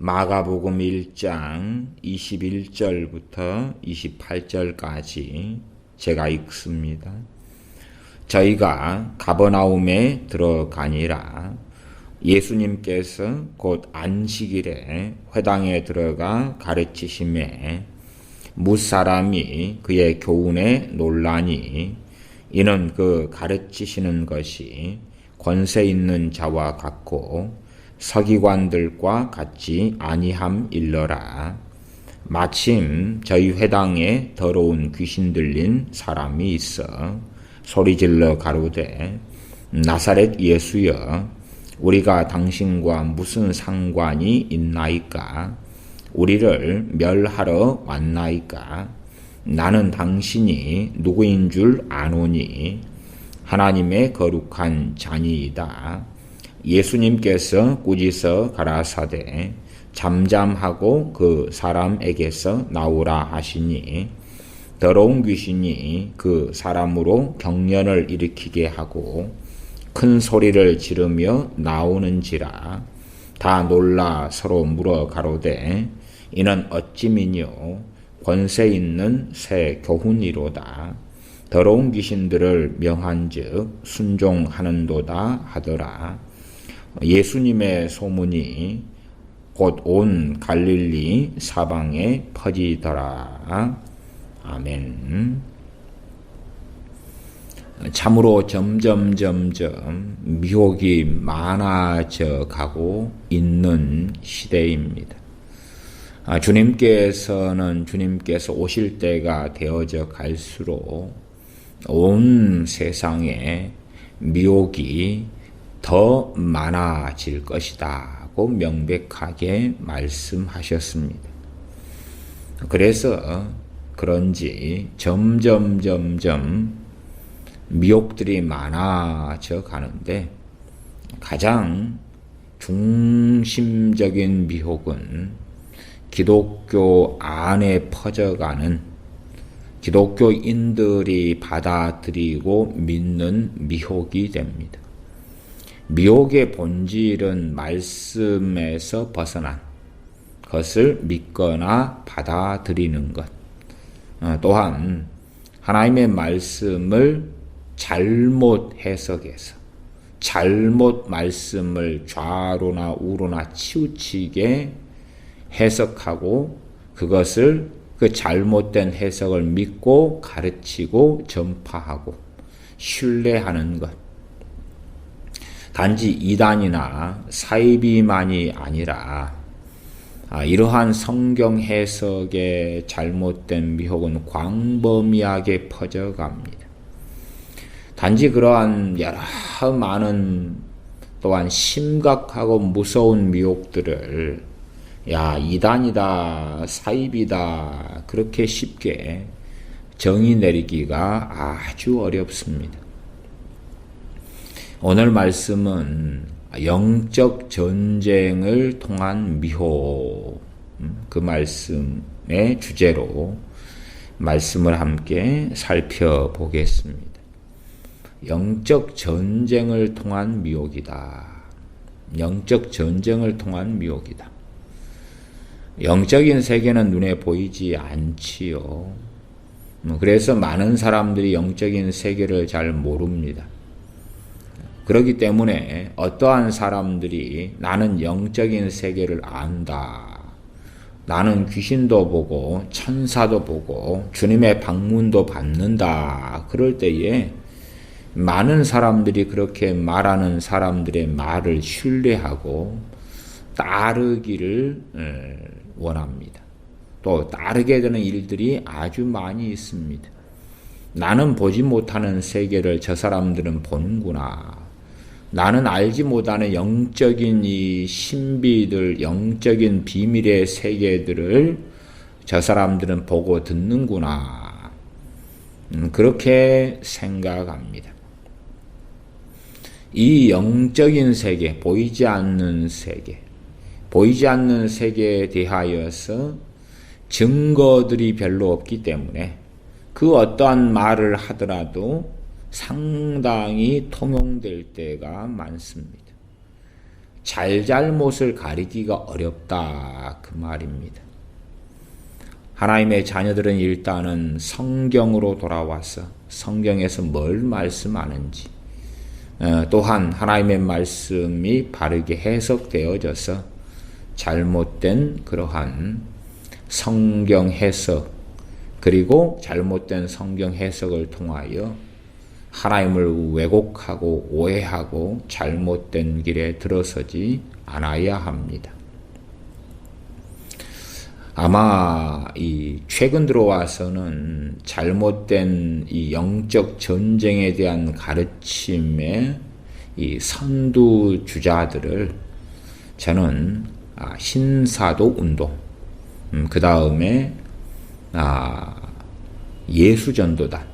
마가복음 1장 21절부터 28절까지 제가 읽습니다. 저희가 가버나움에 들어가니라. 예수님께서 곧 안식일에 회당에 들어가 가르치심에 무사람이 그의 교훈에 놀라니 이는 그 가르치시는 것이 권세 있는 자와 같고 서기관들과 같지 아니함일러라. 마침 저희 회당에 더러운 귀신 들린 사람이 있어 소리질러 가로되 나사렛 예수여, 우리가 당신과 무슨 상관이 있나이까? 우리를 멸하러 왔나이까? 나는 당신이 누구인 줄 아노니 하나님의 거룩한 자니이다. 예수님께서 꾸짖어 가라사대 잠잠하고 그 사람에게서 나오라 하시니 더러운 귀신이 그 사람으로 경련을 일으키게 하고 큰 소리를 지르며 나오는지라. 다 놀라 서로 물어 가로되 이는 어찌미뇨? 권세 있는 새 교훈이로다. 더러운 귀신들을 명한즉 순종하는도다 하더라. 예수님의 소문이 곧 온 갈릴리 사방에 퍼지더라. 아멘. 참으로 점점 미혹이 많아져 가고 있는 시대입니다. 주님께서 오실 때가 되어져 갈수록 온 세상에 미혹이 더 많아질 것이다고 명백하게 말씀하셨습니다. 그래서 그런지 점점 미혹들이 많아져 가는데 가장 중심적인 미혹은 기독교 안에 퍼져가는 기독교인들이 받아들이고 믿는 미혹이 됩니다. 미혹의 본질은 말씀에서 벗어난 것을 믿거나 받아들이는 것. 또한 하나님의 말씀을 잘못 해석해서 잘못 말씀을 좌로나 우로나 치우치게 해석하고 그것을 그 잘못된 해석을 믿고 가르치고 전파하고 신뢰하는 것. 단지 이단이나 사이비만이 아니라 이러한 성경 해석의 잘못된 미혹은 광범위하게 퍼져갑니다. 단지 그러한 여러 많은 또한 심각하고 무서운 미혹들을 이단이다, 사이비다 그렇게 쉽게 정의 내리기가 아주 어렵습니다. 오늘 말씀은 영적 전쟁을 통한 미혹, 그 말씀의 주제로 말씀을 함께 살펴보겠습니다. 영적 전쟁을 통한 미혹이다. 영적 전쟁을 통한 미혹이다. 영적인 세계는 눈에 보이지 않지요. 그래서 많은 사람들이 영적인 세계를 잘 모릅니다. 그렇기 때문에 어떠한 사람들이 나는 영적인 세계를 안다. 나는 귀신도 보고 천사도 보고 주님의 방문도 받는다. 그럴 때에 많은 사람들이 그렇게 말하는 사람들의 말을 신뢰하고 따르기를 원합니다. 또 따르게 되는 일들이 아주 많이 있습니다. 나는 보지 못하는 세계를 저 사람들은 보는구나. 나는 알지 못하는 영적인 이 신비들, 영적인 비밀의 세계들을 저 사람들은 보고 듣는구나. 그렇게 생각합니다. 이 영적인 세계, 보이지 않는 세계에 대하여서 증거들이 별로 없기 때문에 그 어떠한 말을 하더라도 상당히 통용될 때가 많습니다. 잘잘못을 가리기가 어렵다 그 말입니다. 하나님의 자녀들은 일단은 성경으로 돌아와서 성경에서 뭘 말씀하는지, 또한 하나님의 말씀이 바르게 해석되어져서 잘못된 그러한 성경 해석, 그리고 잘못된 성경 해석을 통하여 하나님을 왜곡하고 오해하고 잘못된 길에 들어서지 않아야 합니다. 아마 이 최근 들어와서는 잘못된 이 영적 전쟁에 대한 가르침의 이 선두 주자들을 저는 신사도 운동, 그 다음에 예수전도단,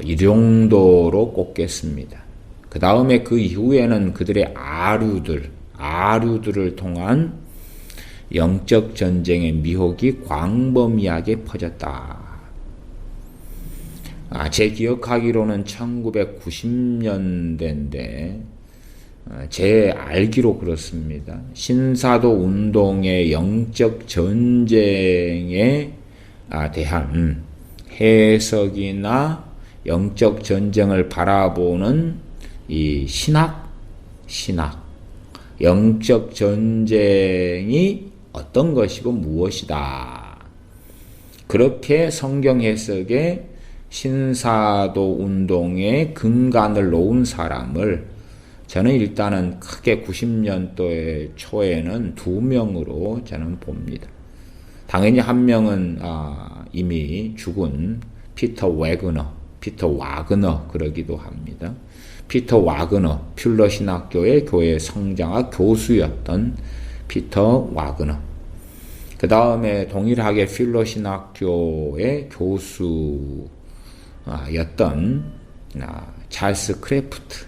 이 정도로 꼽겠습니다. 그 다음에 그 이후에는 그들의 아류들을 통한 영적 전쟁의 미혹이 광범위하게 퍼졌다. 제 기억하기로는 1990년대인데 제 알기로 그렇습니다. 신사도 운동의 영적 전쟁에 대한 해석이나 영적 전쟁을 바라보는 이 신학, 영적 전쟁이 어떤 것이고 무엇이다. 그렇게 성경 해석에 신사도 운동의 근간을 놓은 사람을 저는 일단은 크게 90년도의 초에는 2명으로 저는 봅니다. 당연히 한 명은 이미 죽은 피터 와그너 그러기도 합니다. 피터 와그너, 퓰러 신학교의 교회 성장학 교수였던 피터 와그너. 그 다음에 동일하게 퓰러 신학교의 교수였던 찰스 크래프트.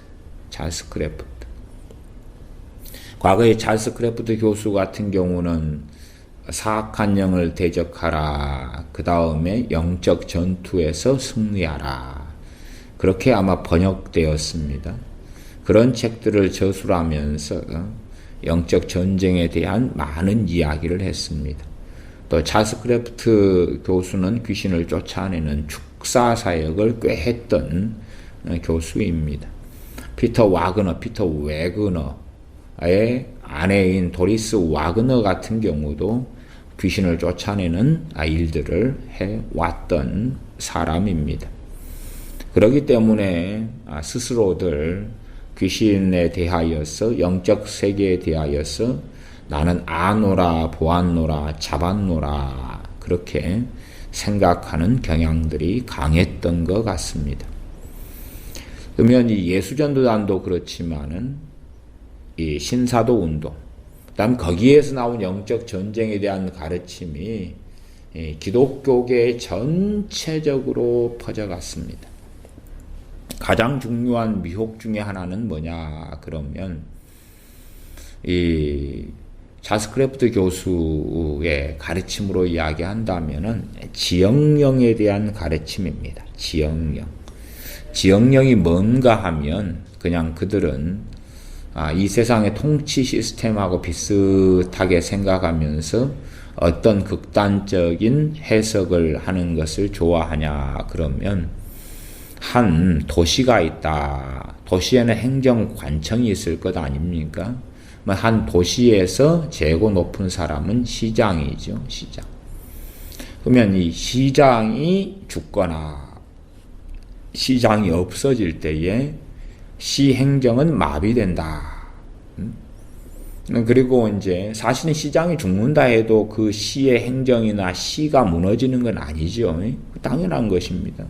과거에 찰스 크래프트 교수 같은 경우는 사악한 영을 대적하라. 그 다음에 영적 전투에서 승리하라. 그렇게 아마 번역되었습니다. 그런 책들을 저술하면서 영적 전쟁에 대한 많은 이야기를 했습니다. 또 찰스 크래프트 교수는 귀신을 쫓아내는 축사 사역을 꽤 했던 교수입니다. 피터 외그너의 아내인 도리스 와그너 같은 경우도 귀신을 쫓아내는 일들을 해왔던 사람입니다. 그렇기 때문에 스스로들 귀신에 대하여서, 영적 세계에 대하여서 나는 아노라, 보았노라, 잡았노라 그렇게 생각하는 경향들이 강했던 것 같습니다. 그러면 이 예수전도단도 그렇지만은 이 신사도 운동, 그다음 거기에서 나온 영적 전쟁에 대한 가르침이 기독교계 전체적으로 퍼져갔습니다. 가장 중요한 미혹 중에 하나는 뭐냐 그러면 이 찰스 크래프트 교수의 가르침으로 이야기한다면은 지역령에 대한 가르침입니다. 지역령이 뭔가 하면 그냥 그들은 이 세상의 통치 시스템하고 비슷하게 생각하면서 어떤 극단적인 해석을 하는 것을 좋아하냐 그러면 한 도시가 있다. 도시에는 행정관청이 있을 것 아닙니까? 한 도시에서 재고 높은 사람은 시장이죠. 시장. 그러면 이 시장이 죽거나 시장이 없어질 때에 시 행정은 마비된다. 그리고 이제 사실은 시장이 죽는다 해도 그 시의 행정이나 시가 무너지는 건 아니죠. 당연한 것입니다.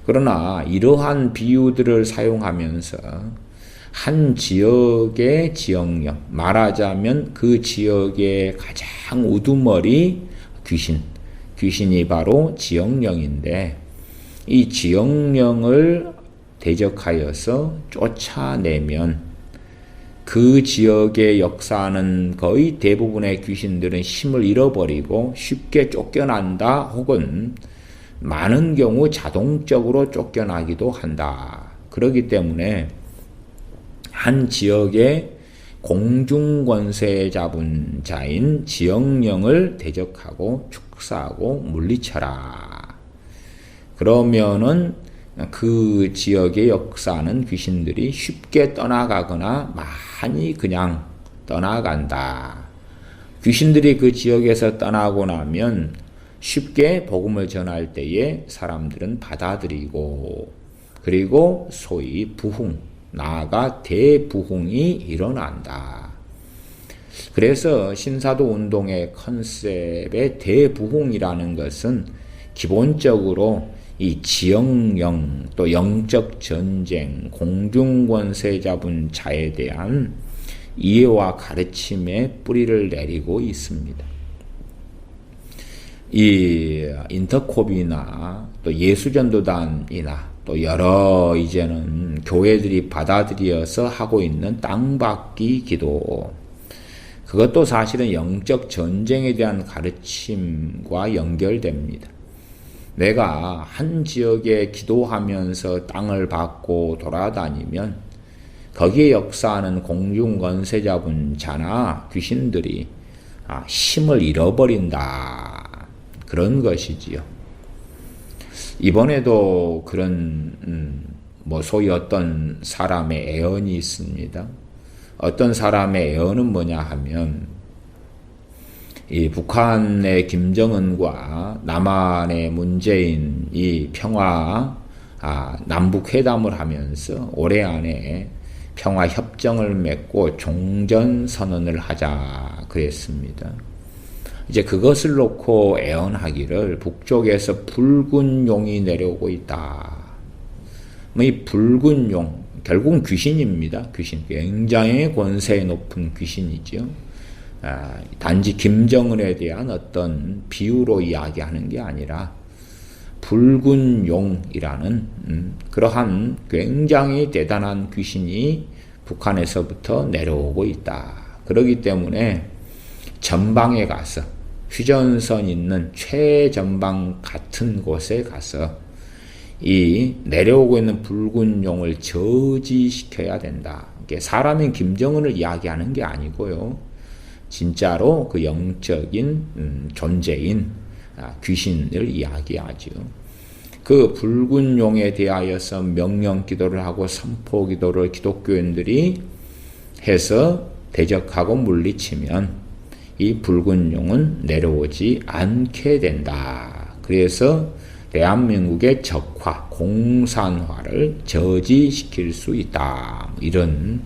그러나 이러한 비유들을 사용하면서 한 지역의 지역령, 말하자면 그 지역의 가장 우두머리 귀신이 바로 지역령인데 이 지역령을 대적하여서 쫓아내면 그 지역에 역사하는 거의 대부분의 귀신들은 힘을 잃어버리고 쉽게 쫓겨난다 혹은 많은 경우 자동적으로 쫓겨나기도 한다. 그렇기 때문에 한 지역에 공중권세 잡은 자인 지역령을 대적하고 축사하고 물리쳐라. 그러면은 그 지역에 역사하는 귀신들이 쉽게 떠나가거나 많이 그냥 떠나간다. 귀신들이 그 지역에서 떠나고 나면 쉽게 복음을 전할 때에 사람들은 받아들이고, 그리고 소위 부흥, 나아가 대부흥이 일어난다. 그래서 신사도 운동의 컨셉의 대부흥이라는 것은 기본적으로 이 지역령, 또 영적 전쟁, 공중권세 잡은 자에 대한 이해와 가르침에 뿌리를 내리고 있습니다. 이 인터콥이나 또 예수전도단이나 또 여러 이제는 교회들이 받아들여서 하고 있는 땅받기 기도, 그것도 사실은 영적 전쟁에 대한 가르침과 연결됩니다. 내가 한 지역에 기도하면서 땅을 받고 돌아다니면 거기에 역사하는 공중권세 잡은 자나 귀신들이 힘을 잃어버린다. 그런 것이지요. 이번에도 그런 소위 어떤 사람의 애언이 있습니다. 어떤 사람의 애언은 뭐냐 하면, 이 북한의 김정은과 남한의 문재인이 남북 회담을 하면서 올해 안에 평화 협정을 맺고 종전 선언을 하자 그랬습니다. 이제 그것을 놓고 애언하기를 북쪽에서 붉은 용이 내려오고 있다. 이 붉은 용, 결국은 귀신입니다. 귀신. 굉장히 권세 높은 귀신이죠. 단지 김정은에 대한 어떤 비유로 이야기하는 게 아니라 붉은 용이라는 그러한 굉장히 대단한 귀신이 북한에서부터 내려오고 있다. 그렇기 때문에 전방에 가서 휴전선 있는 최전방 같은 곳에 가서 이 내려오고 있는 붉은 용을 저지시켜야 된다. 이게 사람인 김정은을 이야기하는 게 아니고요. 진짜로 그 영적인 존재인 귀신을 이야기하죠. 그 붉은 용에 대하여서 명령 기도를 하고 선포 기도를 기독교인들이 해서 대적하고 물리치면 이 붉은 용은 내려오지 않게 된다. 그래서 대한민국의 적화, 공산화를 저지시킬 수 있다. 이런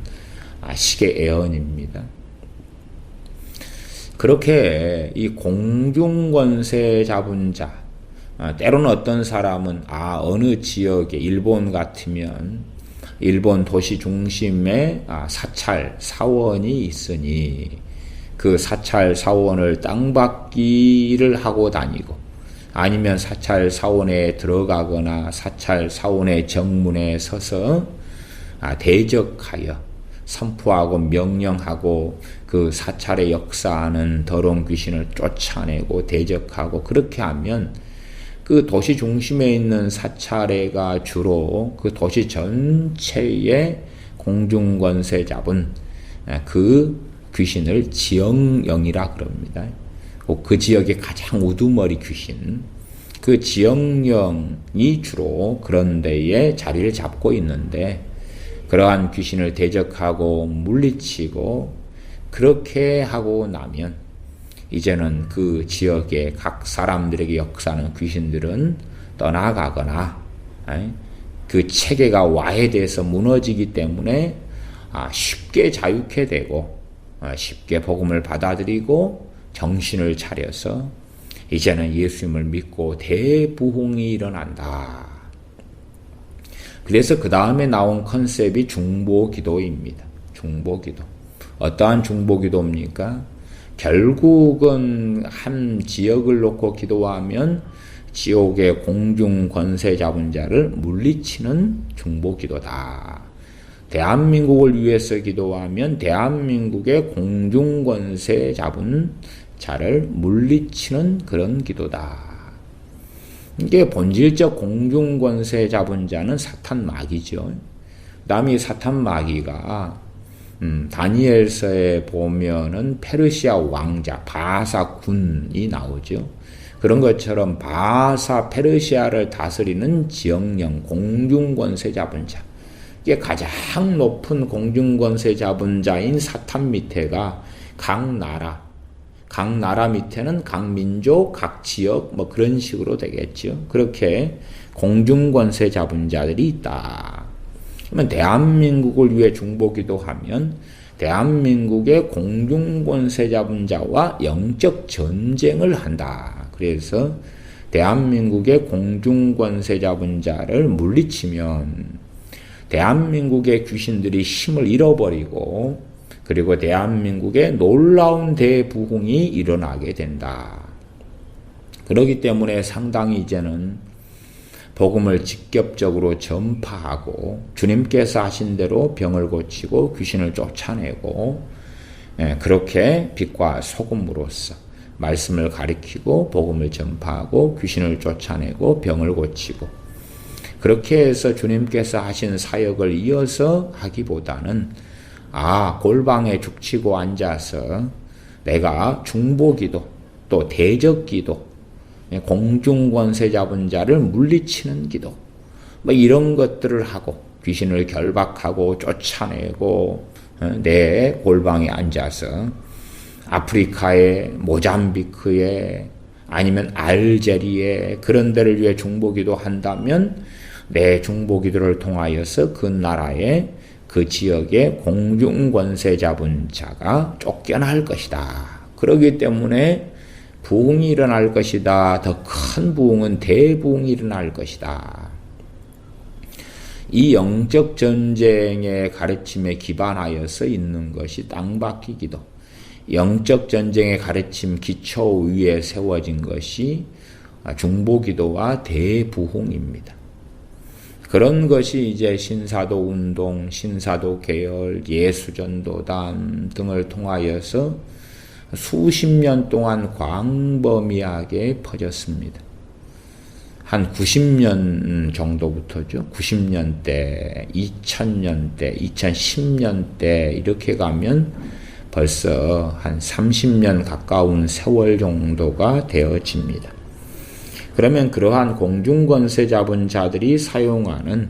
식의 애언입니다. 그렇게 이 공중권세 잡은 자, 때로는 어떤 사람은 어느 지역에 일본 같으면 일본 도시 중심에 사찰 사원이 있으니 그 사찰 사원을 땅받기를 하고 다니고, 아니면 사찰 사원에 들어가거나 사찰 사원의 정문에 서서 대적하여 선포하고 명령하고 그 사찰에 역사하는 더러운 귀신을 쫓아내고 대적하고, 그렇게 하면 그 도시 중심에 있는 사찰회가 주로 그 도시 전체에 공중권세 잡은 그 귀신을 지역령이라 그럽니다. 그 지역의 가장 우두머리 귀신, 그 지역령이 주로 그런 데에 자리를 잡고 있는데, 그러한 귀신을 대적하고 물리치고 그렇게 하고 나면 이제는 그 지역의 각 사람들에게 역사하는 귀신들은 떠나가거나 그 체계가 와해돼서 무너지기 때문에 쉽게 자유케 되고 쉽게 복음을 받아들이고 정신을 차려서 이제는 예수님을 믿고 대부흥이 일어난다. 그래서 그 다음에 나온 컨셉이 중보기도입니다. 중보기도. 어떠한 중보기도입니까? 결국은 한 지역을 놓고 기도하면 지옥의 공중 권세 잡은 자를 물리치는 중보기도다. 대한민국을 위해서 기도하면 대한민국의 공중 권세 잡은 자를 물리치는 그런 기도다. 이게 본질적 공중 권세 잡은 자는 사탄 마귀죠. 남이 사탄 마귀가 다니엘서에 보면은 페르시아 왕자 바사 군이 나오죠. 그런 것처럼 바사 페르시아를 다스리는 지역령 공중권세 잡은 자, 이게 가장 높은 공중권세 잡은 자인 사탄 밑에가 각 나라 밑에는 각 민족, 각 지역 뭐 그런 식으로 되겠죠. 그렇게 공중권세 잡은 자들이 있다. 그러면 대한민국을 위해 중보기도 하면 대한민국의 공중권세 잡은 자와 영적 전쟁을 한다. 그래서 대한민국의 공중권세 잡은 자를 물리치면 대한민국의 귀신들이 힘을 잃어버리고 그리고 대한민국에 놀라운 대부흥이 일어나게 된다. 그렇기 때문에 상당히 이제는 복음을 직접적으로 전파하고 주님께서 하신 대로 병을 고치고 귀신을 쫓아내고 그렇게 빛과 소금으로서 말씀을 가리키고 복음을 전파하고 귀신을 쫓아내고 병을 고치고 그렇게 해서 주님께서 하신 사역을 이어서 하기보다는 골방에 죽치고 앉아서 내가 중보기도 또 대적기도 공중권세 잡은 자를 물리치는 기도 뭐 이런 것들을 하고 귀신을 결박하고 쫓아내고 내 골방에 앉아서 아프리카에 모잠비크에 아니면 알제리에 그런 데를 위해 중보기도 한다면 내 중보기도를 통하여서 그 나라에 그 지역에 공중권세 잡은 자가 쫓겨날 것이다. 그렇기 때문에 부흥이 일어날 것이다. 더 큰 부흥은 대부흥이 일어날 것이다. 이 영적 전쟁의 가르침에 기반하여서 있는 것이 땅받기 기도. 영적 전쟁의 가르침 기초 위에 세워진 것이 중보기도와 대부흥입니다. 그런 것이 이제 신사도 운동, 신사도 계열, 예수전도단 등을 통하여서 수십 년 동안 광범위하게 퍼졌습니다. 한 90년 정도부터죠. 90년대, 2000년대, 2010년대 이렇게 가면 벌써 한 30년 가까운 세월 정도가 되어집니다. 그러면 그러한 공중권세 잡은 자들이 사용하는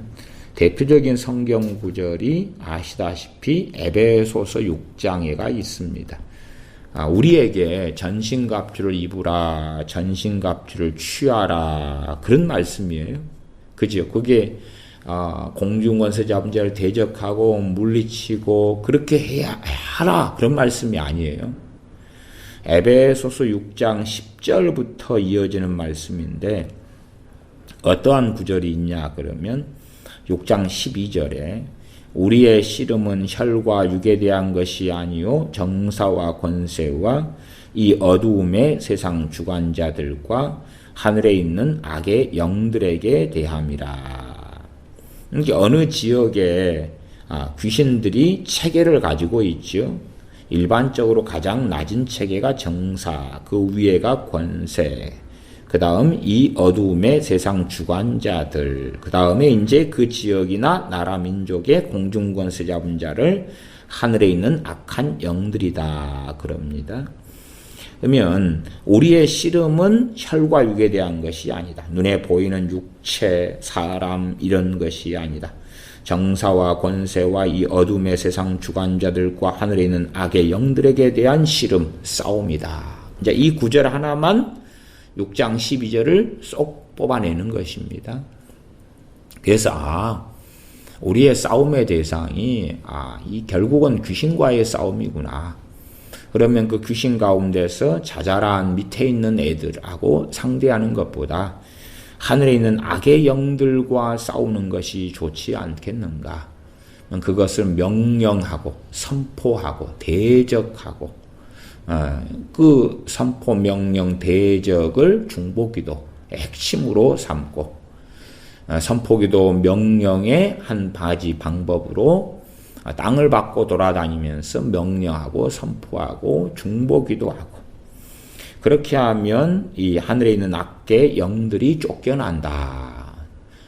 대표적인 성경 구절이 아시다시피 에베소서 6장에가 있습니다. 우리에게 전신갑주를 입으라, 전신갑주를 취하라 그런 말씀이에요. 그죠? 그게 공중권세 잡은 자를 대적하고 물리치고 그렇게 해야 하라 그런 말씀이 아니에요. 에베소서 6장 10절부터 이어지는 말씀인데 어떠한 구절이 있냐 그러면 6장 12절에 우리의 씨름은 혈과 육에 대한 것이 아니요 정사와 권세와 이 어두움의 세상 주관자들과 하늘에 있는 악의 영들에게 대함이라. 이게 어느 지역에 귀신들이 체계를 가지고 있죠. 일반적으로 가장 낮은 체계가 정사, 그 위에가 권세, 그 다음 이 어두움의 세상 주관자들, 그 다음에 이제 그 지역이나 나라 민족의 공중권세 잡은 자를 하늘에 있는 악한 영들이다 그럽니다. 그러면 우리의 씨름은 혈과 육에 대한 것이 아니다. 눈에 보이는 육체, 사람 이런 것이 아니다. 정사와 권세와 이 어둠의 세상 주관자들과 하늘에 있는 악의 영들에게 대한 씨름, 싸움이다. 이제 이 구절 하나만 6장 12절을 쏙 뽑아내는 것입니다. 그래서 우리의 싸움의 대상이 이 결국은 귀신과의 싸움이구나. 그러면 그 귀신 가운데서 자잘한 밑에 있는 애들하고 상대하는 것보다 하늘에 있는 악의 영들과 싸우는 것이 좋지 않겠는가? 그것을 명령하고 선포하고 대적하고 그 선포 명령 대적을 중보기도 핵심으로 삼고 선포기도 명령의 한 가지 방법으로 땅을 받고 돌아다니면서 명령하고 선포하고 중보기도 하고 그렇게 하면 이 하늘에 있는 악의 영들이 쫓겨난다.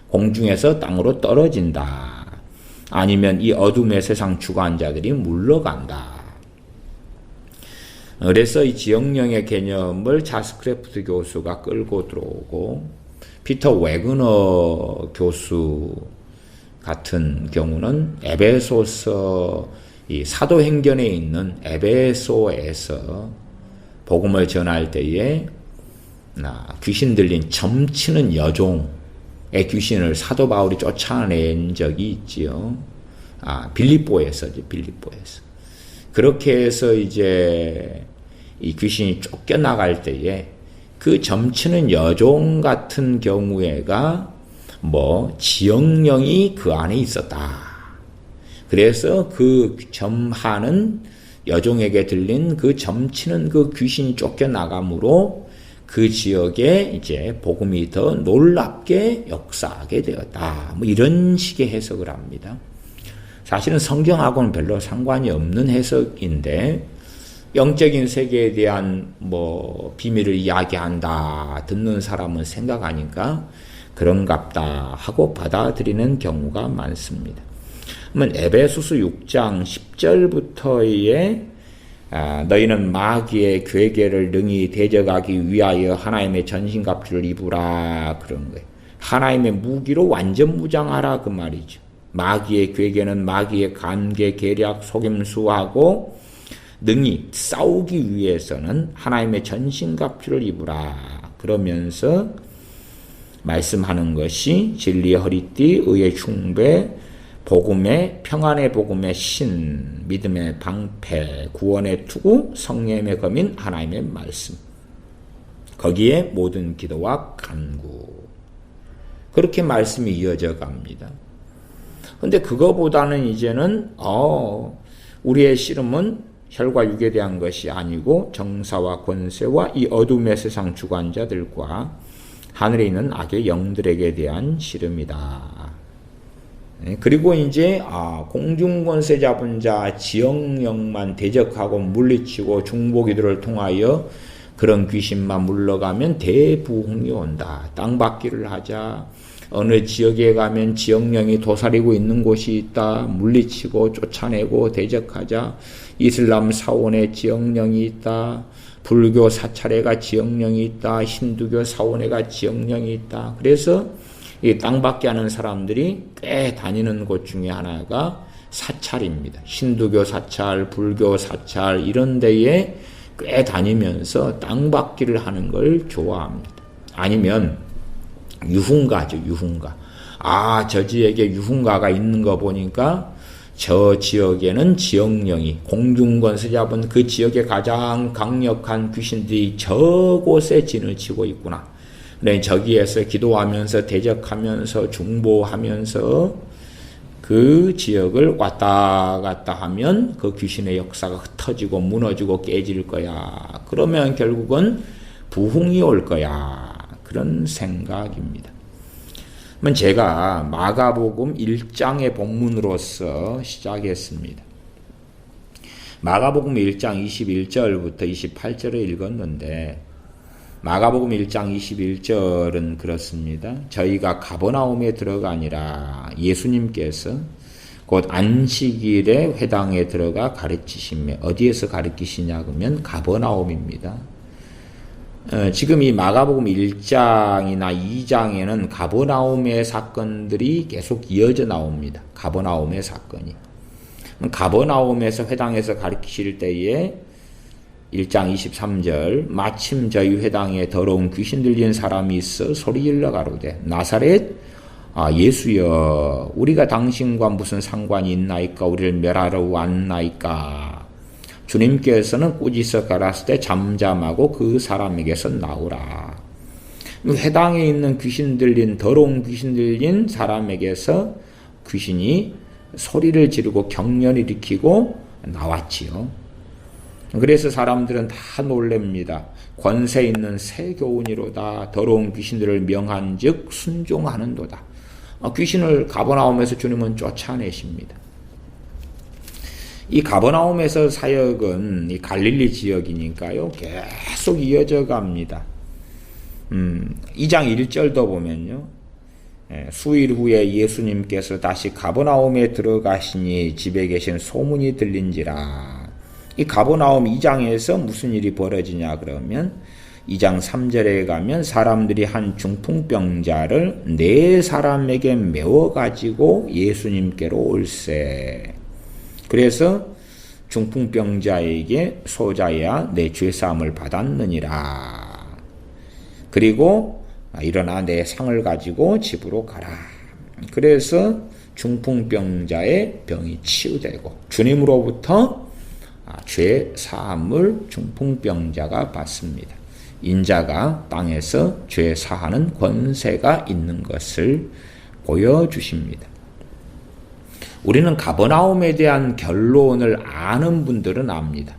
공중에서 땅으로 떨어진다. 아니면 이 어둠의 세상 주관자들이 물러간다. 그래서 이 지역령의 개념을 자스크래프트 교수가 끌고 들어오고 피터 웨그너 교수 같은 경우는 에베소서 이 사도행전에 있는 에베소에서 복음을 전할 때에 귀신 들린 점치는 여종의 귀신을 사도 바울이 쫓아낸 적이 있지요. 빌립보에서죠. 그렇게 해서 이제 이 귀신이 쫓겨나갈 때에 그 점치는 여종 같은 경우에가 지역령이 그 안에 있었다. 그래서 그 점하는 여종에게 들린 그 점치는 그 귀신이 쫓겨나감으로 그 지역에 이제 복음이 더 놀랍게 역사하게 되었다. 이런 식의 해석을 합니다. 사실은 성경하고는 별로 상관이 없는 해석인데 영적인 세계에 대한 비밀을 이야기한다 듣는 사람은 생각하니까 그런갑다 하고 받아들이는 경우가 많습니다. 그러면 에베소서 6장 10절부터의 너희는 마귀의 괴계를 능히 대적하기 위하여 하나님의 전신갑주를 입으라 그런 거예요. 하나님의 무기로 완전 무장하라 그 말이죠. 마귀의 괴계는 마귀의 간계, 계략, 속임수하고 능히 싸우기 위해서는 하나님의 전신갑주를 입으라 그러면서 말씀하는 것이 진리의 허리띠, 의의 흉배, 복음의 평안의 복음의 신, 믿음의 방패, 구원의 투구, 성령의 검인 하나님의 말씀. 거기에 모든 기도와 간구. 그렇게 말씀이 이어져 갑니다. 근데 그거보다는 이제는 우리의 씨름은 혈과 육에 대한 것이 아니고 정사와 권세와 이 어둠의 세상 주관자들과 하늘에 있는 악의 영들에게 대한 씨름이다. 그리고 이제 공중권세 잡은 자 지역령만 대적하고 물리치고 중보기도를 통하여 그런 귀신만 물러가면 대부흥이 온다. 땅받기를 하자. 어느 지역에 가면 지역령이 도사리고 있는 곳이 있다. 물리치고 쫓아내고 대적하자. 이슬람 사원에 지역령이 있다. 불교 사찰회가 지역령이 있다. 힌두교 사원회가 지역령이 있다. 그래서 이 땅받기 하는 사람들이 꽤 다니는 곳 중에 하나가 사찰입니다. 힌두교 사찰, 불교 사찰 이런 데에 꽤 다니면서 땅받기를 하는 걸 좋아합니다. 아니면 유흥가죠. 유흥가. 저 지역에 유흥가가 있는 거 보니까 저 지역에는 지역령이 공중권세 잡은 그 지역에 가장 강력한 귀신들이 저곳에 진을 치고 있구나. 네, 저기에서 기도하면서 대적하면서 중보하면서 그 지역을 왔다 갔다 하면 그 귀신의 역사가 흩어지고 무너지고 깨질 거야. 그러면 결국은 부흥이 올 거야. 그런 생각입니다. 그러면 제가 마가복음 1장의 본문으로서 시작했습니다. 마가복음 1장 21절부터 28절을 읽었는데 마가복음 1장 21절은 그렇습니다. 저희가 가버나움에 들어가니라 예수님께서 곧 안식일에 회당에 들어가 가르치시며 어디에서 가르치시냐 그러면 가버나움입니다. 지금 이 마가복음 1장이나 2장에는 가버나움의 사건들이 계속 이어져 나옵니다. 가버나움의 사건이. 가버나움에서 회당에서 가르치실 때에 1장 23절 마침 저희 회당에 더러운 귀신 들린 사람이 있어 소리질러 가로되 나사렛 예수여 우리가 당신과 무슨 상관이 있나이까 우리를 멸하러 왔나이까 주님께서는 꾸짖어 가라사대 때 잠잠하고 그 사람에게서 나오라. 회당에 있는 귀신 들린 더러운 귀신 들린 사람에게서 귀신이 소리를 지르고 경련을 일으키고 나왔지요. 그래서 사람들은 다 놀랍니다. 권세 있는 새 교훈이로다. 더러운 귀신들을 명한즉 순종하는도다. 귀신을 가버나움에서 주님은 쫓아내십니다. 이 가버나움에서 사역은 이 갈릴리 지역이니까요. 계속 이어져 갑니다. 2장 1절도 보면요. 수일 후에 예수님께서 다시 가버나움에 들어가시니 집에 계신 소문이 들린지라. 이 가버나움 2장에서 무슨 일이 벌어지냐 그러면 2장 3절에 가면 사람들이 한 중풍병자를 4사람에게 메워가지고 예수님께로 올세. 그래서 중풍병자에게 소자야 내 죄사함을 받았느니라. 그리고 일어나 내 상을 가지고 집으로 가라. 그래서 중풍병자의 병이 치유되고 주님으로부터 죄 사함을 중풍병자가 받습니다. 인자가 땅에서 죄 사하는 권세가 있는 것을 보여주십니다. 우리는 가버나움에 대한 결론을 아는 분들은 압니다.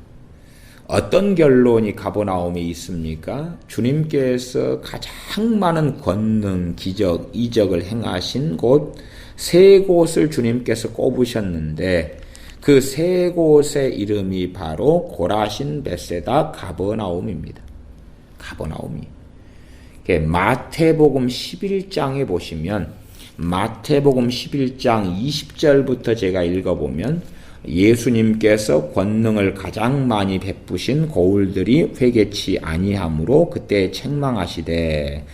어떤 결론이 가버나움에 있습니까? 주님께서 가장 많은 권능, 기적, 이적을 행하신 곳 3곳을 주님께서 꼽으셨는데 그 3곳의 이름이 바로 고라신, 벳세다, 가버나움입니다. 가버나움이. 마태복음 11장에 보시면 마태복음 11장 20절부터 제가 읽어보면 예수님께서 권능을 가장 많이 베푸신 고을들이 회개치 아니하므로 그때 책망하시되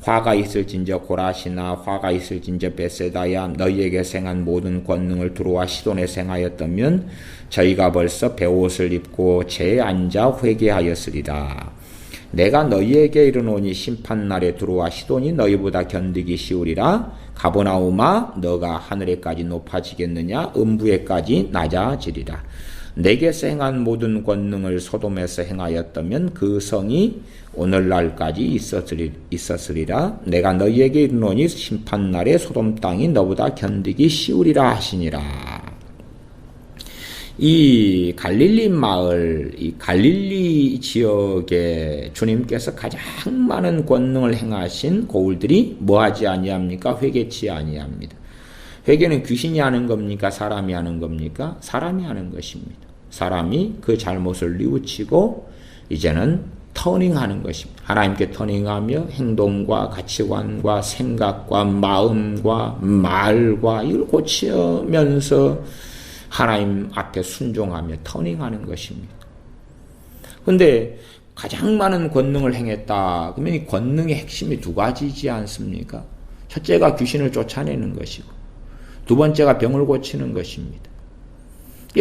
화가 있을진저 고라시나 화가 있을진저 벳세다야 너희에게 생한 모든 권능을 두로와 시돈에 생하였다면 저희가 벌써 베옷을 입고 재에 앉아 회개하였으리라. 내가 너희에게 이르노니 심판날에 두로와 시돈이 너희보다 견디기 쉬우리라. 가버나움아 너가 하늘에까지 높아지겠느냐 음부에까지 낮아지리라. 내게서 행한 모든 권능을 소돔에서 행하였다면 그 성이 오늘날까지 있었으리라. 내가 너희에게 이르노니 심판날에 소돔 땅이 너보다 견디기 쉬우리라 하시니라. 이 갈릴리 마을, 이 갈릴리 지역에 주님께서 가장 많은 권능을 행하신 고을들이 뭐하지 아니합니까? 회개치 아니합니다. 회개는 귀신이 하는 겁니까? 사람이 하는 겁니까? 사람이 하는 것입니다. 사람이 그 잘못을 뉘우치고 이제는 터닝하는 것입니다. 하나님께 터닝하며 행동과 가치관과 생각과 마음과 말과 이걸 고치면서 하나님 앞에 순종하며 터닝하는 것입니다. 그런데 가장 많은 권능을 행했다. 그러면 이 권능의 핵심이 2가지지 않습니까? 첫째가 귀신을 쫓아내는 것이고 두 번째가 병을 고치는 것입니다.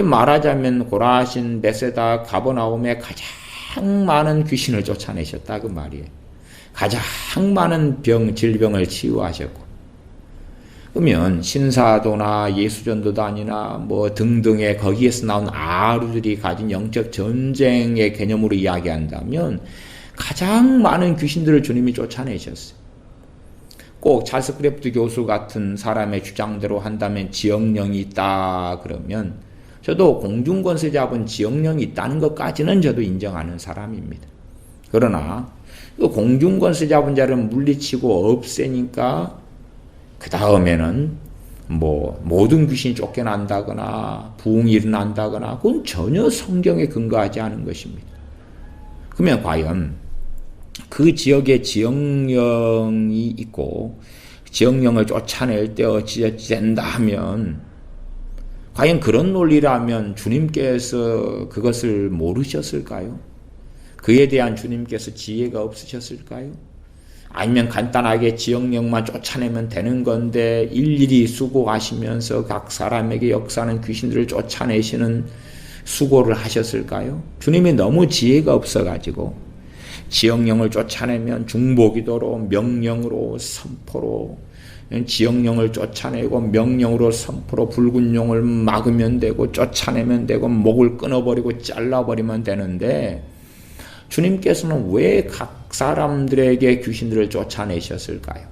말하자면 고라신, 벳세다, 가버나움에 가장 많은 귀신을 쫓아내셨다 그 말이에요. 가장 많은 질병을 치유하셨고 그러면 신사도나 예수전도단이나 뭐 등등의 거기에서 나온 아루들이 가진 영적 전쟁의 개념으로 이야기한다면 가장 많은 귀신들을 주님이 쫓아내셨어요. 꼭 찰스 크래프트 교수 같은 사람의 주장대로 한다면 지역령이 있다 그러면 저도 공중권세 잡은 지역령이 있다는 것까지는 저도 인정하는 사람입니다. 그러나 그 공중권세 잡은 자를 물리치고 없애니까 그 다음에는 모든 귀신이 쫓겨난다거나 부흥이 일어난다거나 그건 전혀 성경에 근거하지 않은 것입니다. 그러면 과연 그 지역에 지역령이 있고 지역령을 쫓아낼 때 어찌어찌 된다 하면 과연 그런 논리라면 주님께서 그것을 모르셨을까요? 그에 대한 주님께서 지혜가 없으셨을까요? 아니면 간단하게 지역령만 쫓아내면 되는 건데 일일이 수고하시면서 각 사람에게 역사하는 귀신들을 쫓아내시는 수고를 하셨을까요? 주님이 너무 지혜가 없어가지고 지역령을 쫓아내면 중보기도로 명령으로 선포로 지역령을 쫓아내고 명령으로 선포로 붉은 용을 막으면 되고 쫓아내면 되고 목을 끊어버리고 잘라버리면 되는데 주님께서는 왜 각 사람들에게 귀신들을 쫓아내셨을까요?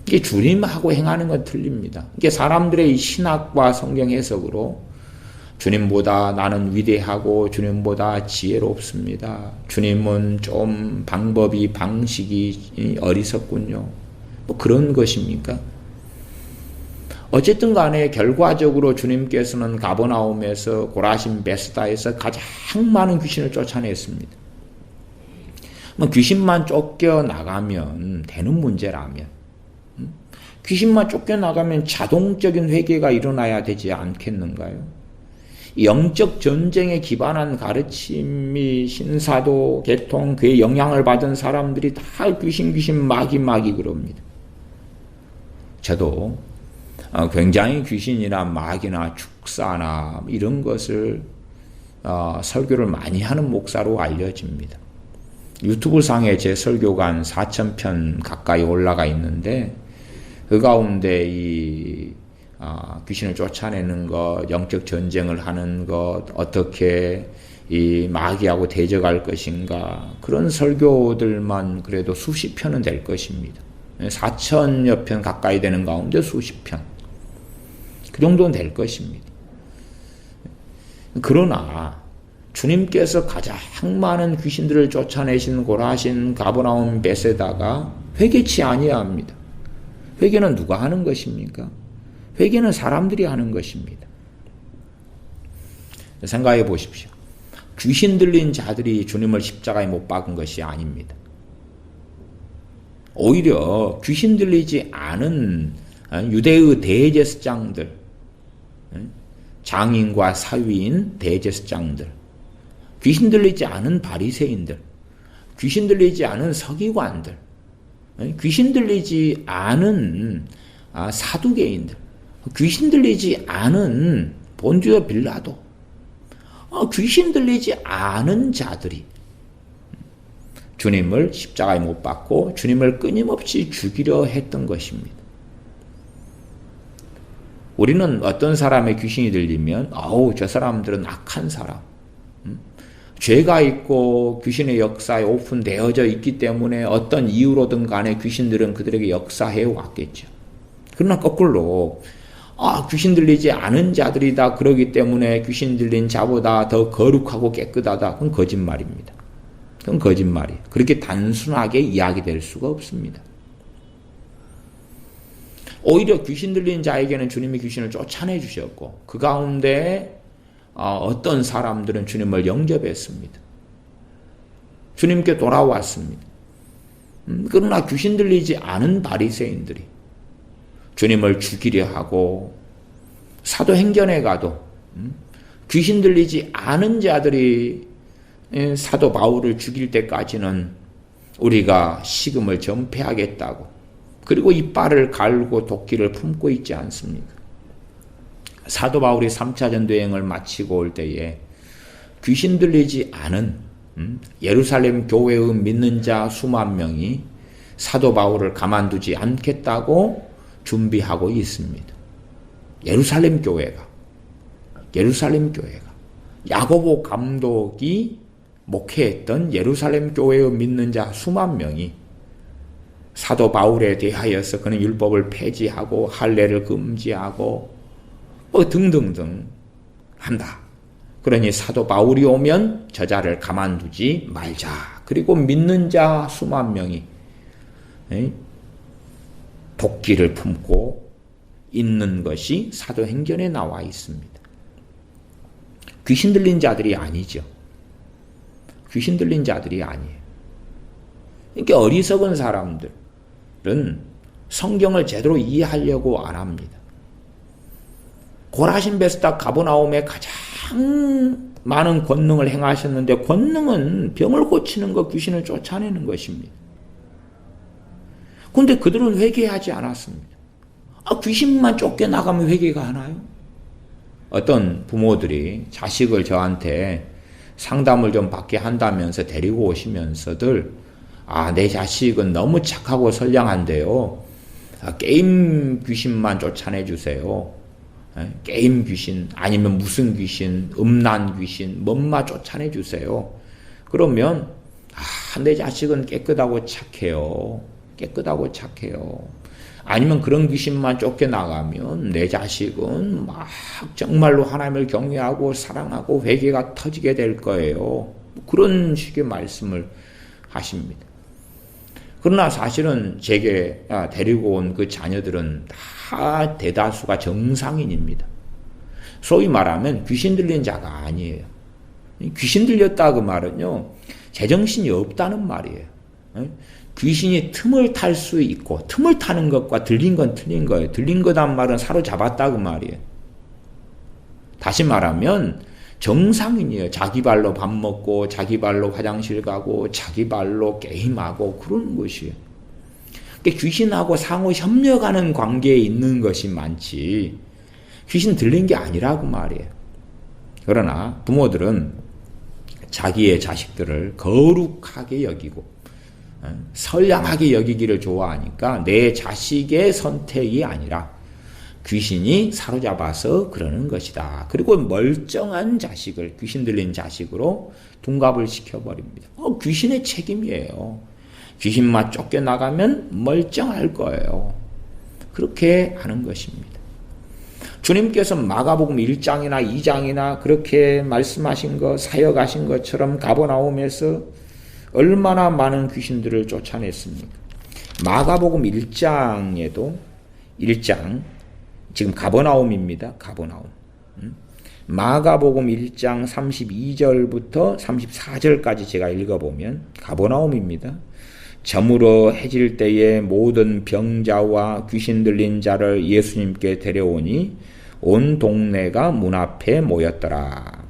이게 주님하고 행하는 건 틀립니다. 이게 사람들의 신학과 성경 해석으로 주님보다 나는 위대하고 주님보다 지혜롭습니다. 주님은 좀 방식이 어리석군요. 그런 것입니까? 어쨌든 간에 결과적으로 주님께서는 가버나움에서 고라신 벳스다에서 가장 많은 귀신을 쫓아냈습니다. 귀신만 쫓겨나가면 되는 문제라면 귀신만 쫓겨나가면 자동적인 회개가 일어나야 되지 않겠는가요? 영적 전쟁에 기반한 가르침이 신사도, 계통, 그의 영향을 받은 사람들이 다 귀신 마귀 그럽니다. 저도 굉장히 귀신이나 마귀나 축사나 이런 것을 설교를 많이 하는 목사로 알려집니다. 유튜브 상에 제 설교가 한 4,000편 가까이 올라가 있는데 그 가운데 이 귀신을 쫓아내는 것, 영적 전쟁을 하는 것, 어떻게 이 마귀하고 대적할 것인가, 그런 설교들만 그래도 수십 편은 될 것입니다. 4,000여 편 가까이 되는 가운데 수십 편. 그 정도는 될 것입니다. 그러나 주님께서 가장 많은 귀신들을 쫓아내신 고라신, 가버나움, 베세다가 회개치 아니합니다. 회개는 누가 하는 것입니까? 회개는 사람들이 하는 것입니다. 생각해 보십시오. 귀신 들린 자들이 주님을 십자가에 못 박은 것이 아닙니다. 오히려 귀신 들리지 않은 유대의 대제사장들, 장인과 사위인 대제사장들, 귀신 들리지 않은 바리새인들, 귀신 들리지 않은 서기관들, 귀신 들리지 않은 사두개인들, 귀신 들리지 않은 본디오 빌라도, 귀신 들리지 않은 자들이 주님을 십자가에 못 박고 주님을 끊임없이 죽이려 했던 것입니다. 우리는 어떤 사람의 귀신이 들리면 저 사람들은 악한 사람, 죄가 있고 귀신의 역사에 오픈되어져 있기 때문에 어떤 이유로든 간에 귀신들은 그들에게 역사해 왔겠죠. 그러나 거꾸로 귀신 들리지 않은 자들이다, 그러기 때문에 귀신 들린 자보다 더 거룩하고 깨끗하다, 그건 거짓말입니다. 그건 거짓말이에요. 그렇게 단순하게 이야기될 수가 없습니다. 오히려 귀신 들린 자에게는 주님이 귀신을 쫓아내 주셨고 그 가운데 어떤 사람들은 주님을 영접했습니다. 주님께 돌아왔습니다. 그러나 귀신 들리지 않은 바리새인들이 주님을 죽이려 하고, 사도행전에 가도 귀신 들리지 않은 자들이 사도 바울을 죽일 때까지는 우리가 식음을 전폐하겠다고, 그리고 이빨을 갈고 도끼를 품고 있지 않습니까? 사도 바울이 3차 전도여행을 마치고 올 때에 귀신 들리지 않은 예루살렘 교회의 믿는 자 수만 명이 사도 바울을 가만두지 않겠다고 준비하고 있습니다. 예루살렘 교회가 야고보 감독이 목회했던 예루살렘 교회의 믿는 자 수만 명이 사도 바울에 대하여서 그는 율법을 폐지하고 할례를 금지하고 등등등 한다. 그러니 사도 바울이 오면 저자를 가만두지 말자. 그리고 믿는 자 수만 명이 도끼를 품고 있는 것이 사도행전에 나와 있습니다. 귀신 들린 자들이 아니죠. 귀신 들린 자들이 아니에요. 그러니까 어리석은 사람들은 성경을 제대로 이해하려고 안 합니다. 고라신, 베스다, 가버나움에 가장 많은 권능을 행하셨는데 권능은 병을 고치는 것, 귀신을 쫓아내는 것입니다. 그런데 그들은 회개하지 않았습니다. 귀신만 쫓겨나가면 회개가 하나요? 어떤 부모들이 자식을 저한테 상담을 좀 받게 한다면서 데리고 오시면서들 내 자식은 너무 착하고 선량한데요. 게임 귀신만 쫓아내 주세요. 게임 귀신, 아니면 무슨 귀신, 음란 귀신, 뭔마 쫓아내 주세요. 그러면 내 자식은 깨끗하고 착해요. 깨끗하고 착해요. 아니면 그런 귀신만 쫓겨나가면 내 자식은 막 정말로 하나님을 경외하고 사랑하고 회개가 터지게 될 거예요. 그런 식의 말씀을 하십니다. 그러나 사실은 제게 데리고 온 그 자녀들은 다 대다수가 정상인입니다. 소위 말하면 귀신 들린 자가 아니에요. 귀신 들렸다 그 말은요, 제정신이 없다는 말이에요. 귀신이 틈을 탈 수 있고, 틈을 타는 것과 들린 건 틀린 거예요. 들린 거란 말은 사로잡았다 그 말이에요. 다시 말하면 정상인이에요. 자기 발로 밥 먹고, 자기 발로 화장실 가고, 자기 발로 게임하고 그러는 것이에요. 그러니까 귀신하고 상호 협력하는 관계에 있는 것이 많지, 귀신 들린 게 아니라고 말이에요. 그러나 부모들은 자기의 자식들을 거룩하게 여기고 선량하게 여기기를 좋아하니까 내 자식의 선택이 아니라 귀신이 사로잡아서 그러는 것이다. 그리고 멀쩡한 자식을 귀신 들린 자식으로 둔갑을 시켜버립니다. 귀신의 책임이에요. 귀신만 쫓겨나가면 멀쩡할 거예요. 그렇게 하는 것입니다. 주님께서 마가복음 1장이나 2장이나 그렇게 말씀하신 것, 사역하신 것처럼 가버나움에서 얼마나 많은 귀신들을 쫓아냈습니까? 마가복음 1장에도 1장, 지금 가버나움입니다. 가버나움. 마가복음 1장 32절부터 34절까지 제가 읽어보면 가버나움입니다. 저물어 해질 때에 모든 병자와 귀신 들린 자를 예수님께 데려오니 온 동네가 문 앞에 모였더라.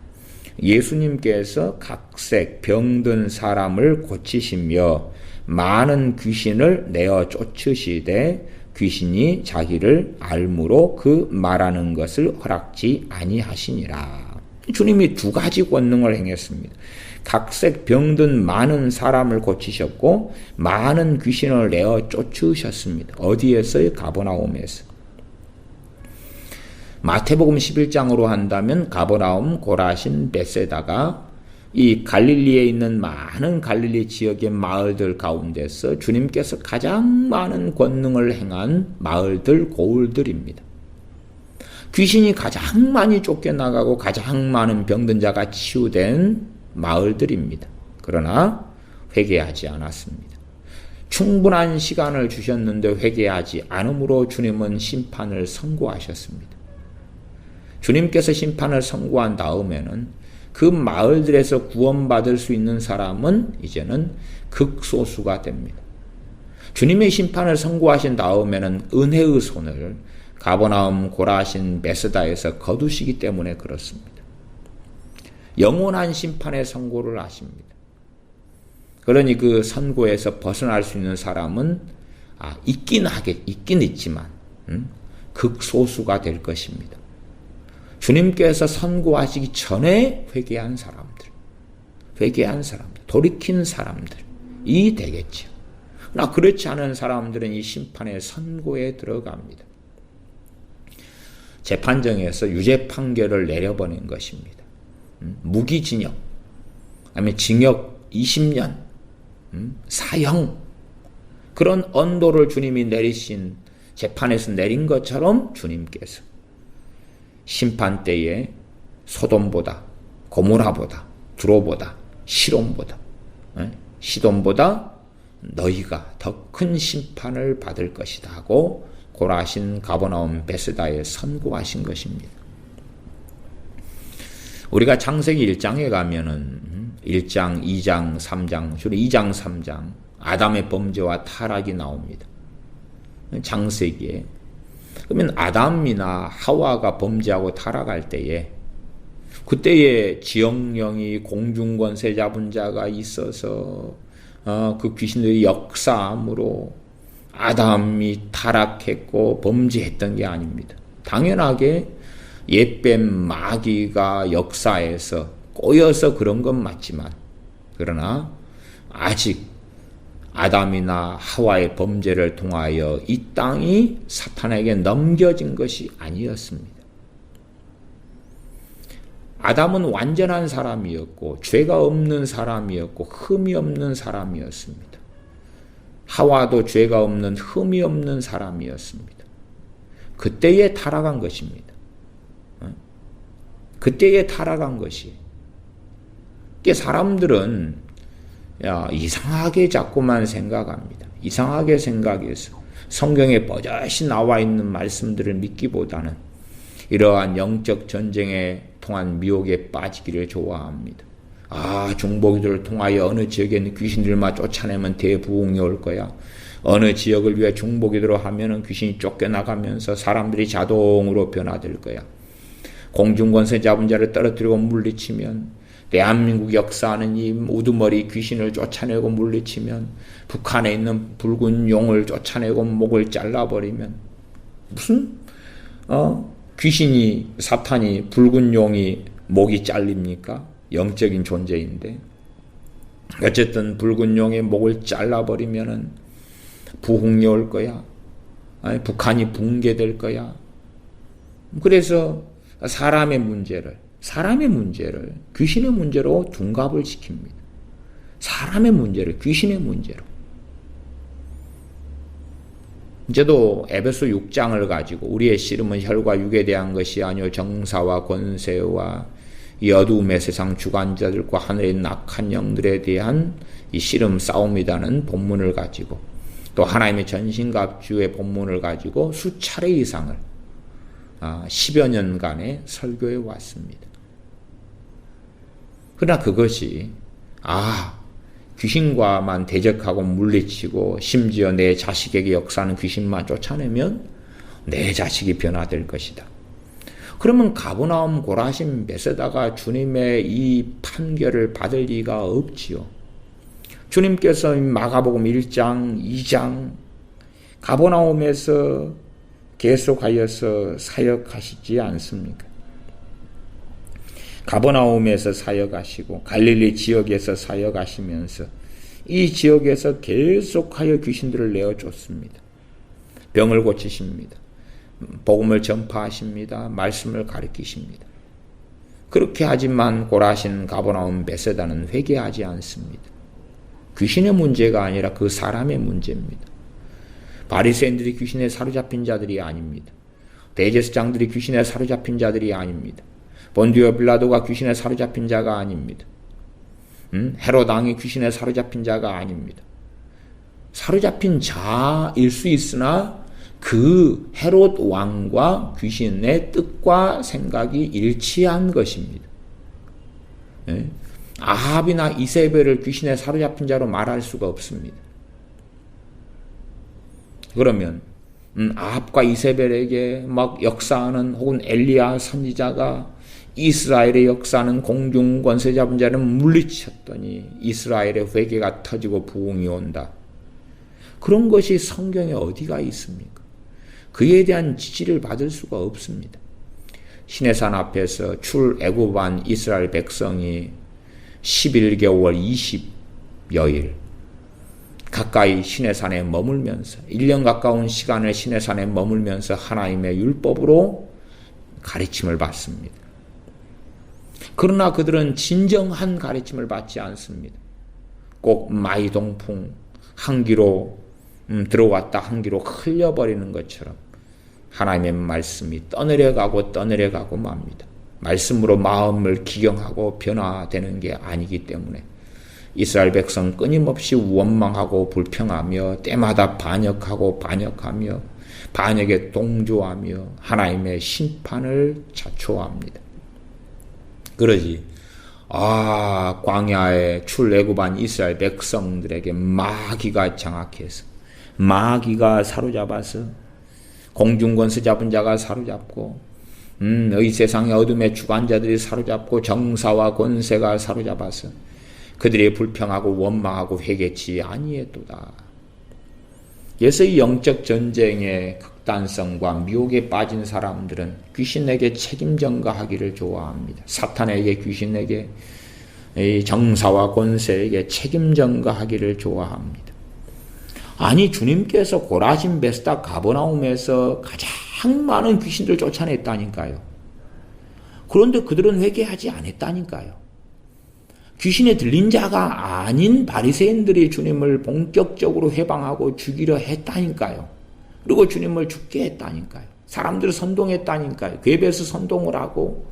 예수님께서 각색 병든 사람을 고치시며 많은 귀신을 내어 쫓으시되 귀신이 자기를 알므로 그 말하는 것을 허락지 아니하시니라. 주님이 두 가지 권능을 행했습니다. 각색 병든 많은 사람을 고치셨고 많은 귀신을 내어 쫓으셨습니다. 어디에서요? 가버나움에서. 마태복음 11장으로 한다면 가버나움, 고라신, 베세다가 이 갈릴리에 있는 많은 갈릴리 지역의 마을들 가운데서 주님께서 가장 많은 권능을 행한 마을들, 고을들입니다. 귀신이 가장 많이 쫓겨나가고 가장 많은 병든 자가 치유된 마을들입니다. 그러나 회개하지 않았습니다. 충분한 시간을 주셨는데 회개하지 않음으로 주님은 심판을 선고하셨습니다. 주님께서 심판을 선고한 다음에는 그 마을들에서 구원받을 수 있는 사람은 이제는 극소수가 됩니다. 주님의 심판을 선고하신 다음에는 은혜의 손을 가버나움, 고라신, 베스다에서 거두시기 때문에 그렇습니다. 영원한 심판의 선고를 하십니다. 그러니 그 선고에서 벗어날 수 있는 사람은 있긴 있지만 극소수가 될 것입니다. 주님께서 선고하시기 전에 회개한 사람들, 돌이킨 사람들이 되겠죠. 그러나 그렇지 않은 사람들은 이 심판의 선고에 들어갑니다. 재판정에서 유죄 판결을 내려버린 것입니다. 무기징역, 아니면 징역 20년, 사형, 그런 언도를 주님이 내리신, 재판에서 내린 것처럼 주님께서 심판 때에 소돔보다, 고모라보다, 두로보다, 시돈보다 너희가 더 큰 심판을 받을 것이다 하고 고라신, 가버나움, 베스다에 선고하신 것입니다. 우리가 창세기 1장에 가면은 1장, 2장, 3장, 주로 2장, 3장 아담의 범죄와 타락이 나옵니다. 창세기에. 그러면 아담이나 하와가 범죄하고 타락할 때에 그때에 지역령이 공중권세 잡은 자가 있어서 그 귀신들이 역사함으로 아담이 타락했고 범죄했던 게 아닙니다. 당연하게 옛뱀 마귀가 역사에서 꼬여서 그런 건 맞지만, 그러나 아직 아담이나 하와의 범죄를 통하여 이 땅이 사탄에게 넘겨진 것이 아니었습니다. 아담은 완전한 사람이었고 죄가 없는 사람이었고 흠이 없는 사람이었습니다. 하와도 죄가 없는 흠이 없는 사람이었습니다. 그때에 타락한 것입니다. 그때에 타락한 것이. 사람들은 이상하게 자꾸만 생각합니다. 이상하게 생각해서 성경에 버젓이 나와 있는 말씀들을 믿기보다는 이러한 영적 전쟁에 통한 미혹에 빠지기를 좋아합니다. 중보기도를 통하여 어느 지역에 있는 귀신들만 쫓아내면 대부흥이 올 거야. 어느 지역을 위해 중보기도를 하면은 귀신이 쫓겨나가면서 사람들이 자동으로 변화될 거야. 공중권세 잡은 자를 떨어뜨리고 물리치면, 대한민국 역사하는 이 우두머리 귀신을 쫓아내고 물리치면, 북한에 있는 붉은 용을 쫓아내고 목을 잘라버리면, 무슨 귀신이, 사탄이, 붉은 용이 목이 잘립니까? 영적인 존재인데. 어쨌든 붉은 용의 목을 잘라버리면은 부흥이 올 거야. 북한이 붕괴될 거야. 그래서 사람의 문제를 귀신의 문제로 둔갑을 시킵니다. 사람의 문제를 귀신의 문제로. 이제도 에베소 6장을 가지고 우리의 씨름은 혈과 육에 대한 것이 아니요 정사와 권세와 이 어두움의 세상 주관자들과 하늘의 낙한 영들에 대한 이 씨름 싸움이라는 본문을 가지고 또 하나님의 전신갑주의 본문을 가지고 수차례 이상을 10여 년간의 설교해 왔습니다. 그러나 그것이 귀신과만 대적하고 물리치고 심지어 내 자식에게 역사하는 귀신만 쫓아내면 내 자식이 변화될 것이다. 그러면 가버나움, 고라신, 베세다가 주님의 이 판결을 받을 리가 없지요. 주님께서 마가복음 1장, 2장 가버나움에서 계속하여서 사역하시지 않습니까? 가버나움에서 사역하시고 갈릴리 지역에서 사역하시면서 이 지역에서 계속하여 귀신들을 내어줬습니다. 병을 고치십니다. 복음을 전파하십니다. 말씀을 가르치십니다. 그렇게 하지만 고라신, 가버나움, 베세다는 회개하지 않습니다. 귀신의 문제가 아니라 그 사람의 문제입니다. 바리새인들이 귀신에 사로잡힌 자들이 아닙니다. 대제사장들이 귀신에 사로잡힌 자들이 아닙니다. 본디오 빌라도가 귀신에 사로잡힌 자가 아닙니다. 헤롯 왕이 귀신에 사로잡힌 자가 아닙니다. 사로잡힌 자일 수 있으나 그 헤롯 왕과 귀신의 뜻과 생각이 일치한 것입니다. 아합이나 이세벨을 귀신에 사로잡힌 자로 말할 수가 없습니다. 그러면 아합과 이세벨에게 막 역사하는 혹은 엘리야 선지자가 이스라엘의 역사하는 공중 권세 잡은 자는 물리쳤더니 이스라엘의 회개가 터지고 부흥이 온다. 그런 것이 성경에 어디가 있습니까? 그에 대한 지지를 받을 수가 없습니다. 시내산 앞에서 출애굽한 이스라엘 백성이 11개월 20여일 가까이 시내산에 머물면서 1년 가까운 시간을 시내산에 머물면서 하나님의 율법으로 가르침을 받습니다. 그러나 그들은 진정한 가르침을 받지 않습니다. 꼭 마이동풍 한기로 들어왔다 한기로 흘려버리는 것처럼 하나님의 말씀이 떠내려가고 맙니다. 말씀으로 마음을 기경하고 변화되는 게 아니기 때문에 이스라엘 백성 끊임없이 원망하고 불평하며 때마다 반역하며 반역에 동조하며 하나님의 심판을 자초합니다. 그러지 광야에 출애굽한 이스라엘 백성들에게 마귀가 장악해서 마귀가 사로잡아서 공중권세 잡은 자가 사로잡고 이 세상의 어둠의 주관자들이 사로잡고 정사와 권세가 사로잡아서 그들이 불평하고 원망하고 회개치 아니했도다. 그래서 이 영적 전쟁의 극단성과 미혹에 빠진 사람들은 귀신에게 책임 전가하기를 좋아합니다. 사탄에게, 귀신에게, 이 정사와 권세에게 책임 전가하기를 좋아합니다. 아니, 주님께서 고라신, 베스다, 가버나움에서 가장 많은 귀신들 쫓아냈다니까요. 그런데 그들은 회개하지 않았다니까요. 귀신에 들린 자가 아닌 바리새인들이 주님을 본격적으로 해방하고 죽이려 했다니까요. 그리고 주님을 죽게 했다니까요. 사람들을 선동했다니까요. 궤배에서 선동을 하고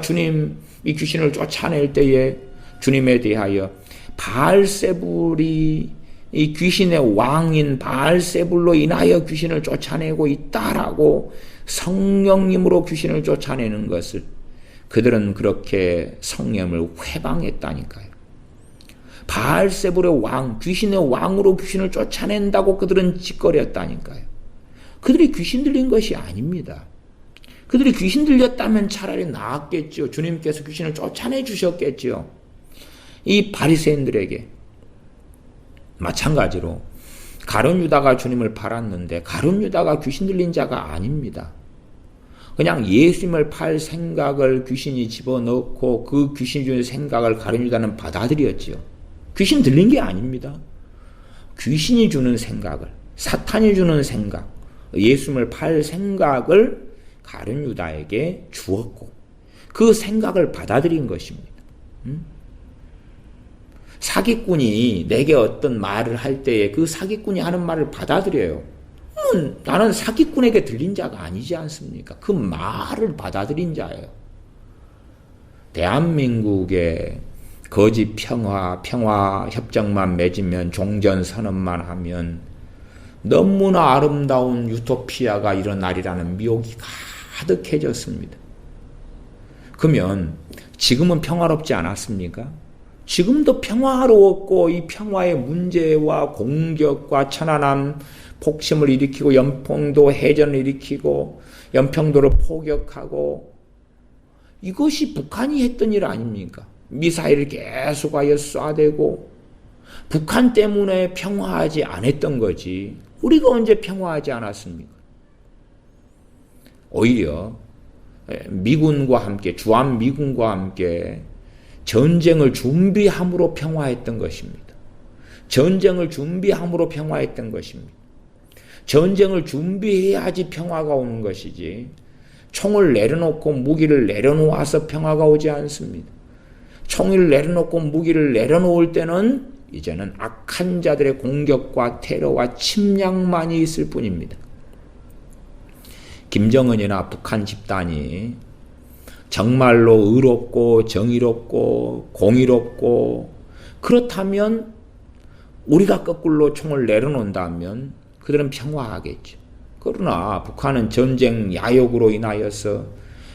주님 이 귀신을 쫓아낼 때에 주님에 대하여 바알세불이 이 귀신의 왕인 바알세불로 인하여 귀신을 쫓아내고 있다라고 성령님으로 귀신을 쫓아내는 것을 그들은 그렇게 성령을 회방했다니까요. 바알세불의 왕, 귀신의 왕으로 귀신을 쫓아낸다고 그들은 짓거렸다니까요. 그들이 귀신 들린 것이 아닙니다. 그들이 귀신 들렸다면 차라리 나았겠죠. 주님께서 귀신을 쫓아내 주셨겠죠. 이 바리새인들에게 마찬가지로 가룟 유다가 주님을 팔았는데 가룟 유다가 귀신 들린 자가 아닙니다. 그냥 예수님을 팔 생각을 귀신이 집어넣고 그 귀신이 주는 생각을 가룟 유다는 받아들였지요. 귀신 들린 게 아닙니다. 귀신이 주는 생각을, 사탄이 주는 생각, 예수님을 팔 생각을 가룟 유다에게 주었고 그 생각을 받아들인 것입니다. 사기꾼이 내게 어떤 말을 할 때에 그 사기꾼이 하는 말을 받아들여요. 나는 사기꾼에게 들린 자가 아니지 않습니까? 그 말을 받아들인 자예요. 대한민국의 거짓 평화 협정만 맺으면 종전선언만 하면 너무나 아름다운 유토피아가 일어나리라는 미혹이 가득해졌습니다. 그러면 지금은 평화롭지 않았습니까? 지금도 평화로웠고 이 평화의 문제와 공격과 천안함 폭침을 일으키고 연평도 해전을 일으키고 연평도를 포격하고 이것이 북한이 했던 일 아닙니까? 미사일을 계속하여 쏴대고 북한 때문에 평화하지 않았던 거지 우리가 언제 평화하지 않았습니까? 오히려 미군과 함께 주한미군과 함께 전쟁을 준비함으로 평화했던 것입니다. 전쟁을 준비함으로 평화했던 것입니다. 전쟁을 준비해야지 평화가 오는 것이지 총을 내려놓고 무기를 내려놓아서 평화가 오지 않습니다. 총을 내려놓고 무기를 내려놓을 때는 이제는 악한 자들의 공격과 테러와 침략만이 있을 뿐입니다. 김정은이나 북한 집단이 정말로 의롭고 정의롭고 공의롭고 그렇다면 우리가 거꾸로 총을 내려놓는다면 그들은 평화하겠죠. 그러나 북한은 전쟁 야욕으로 인하여서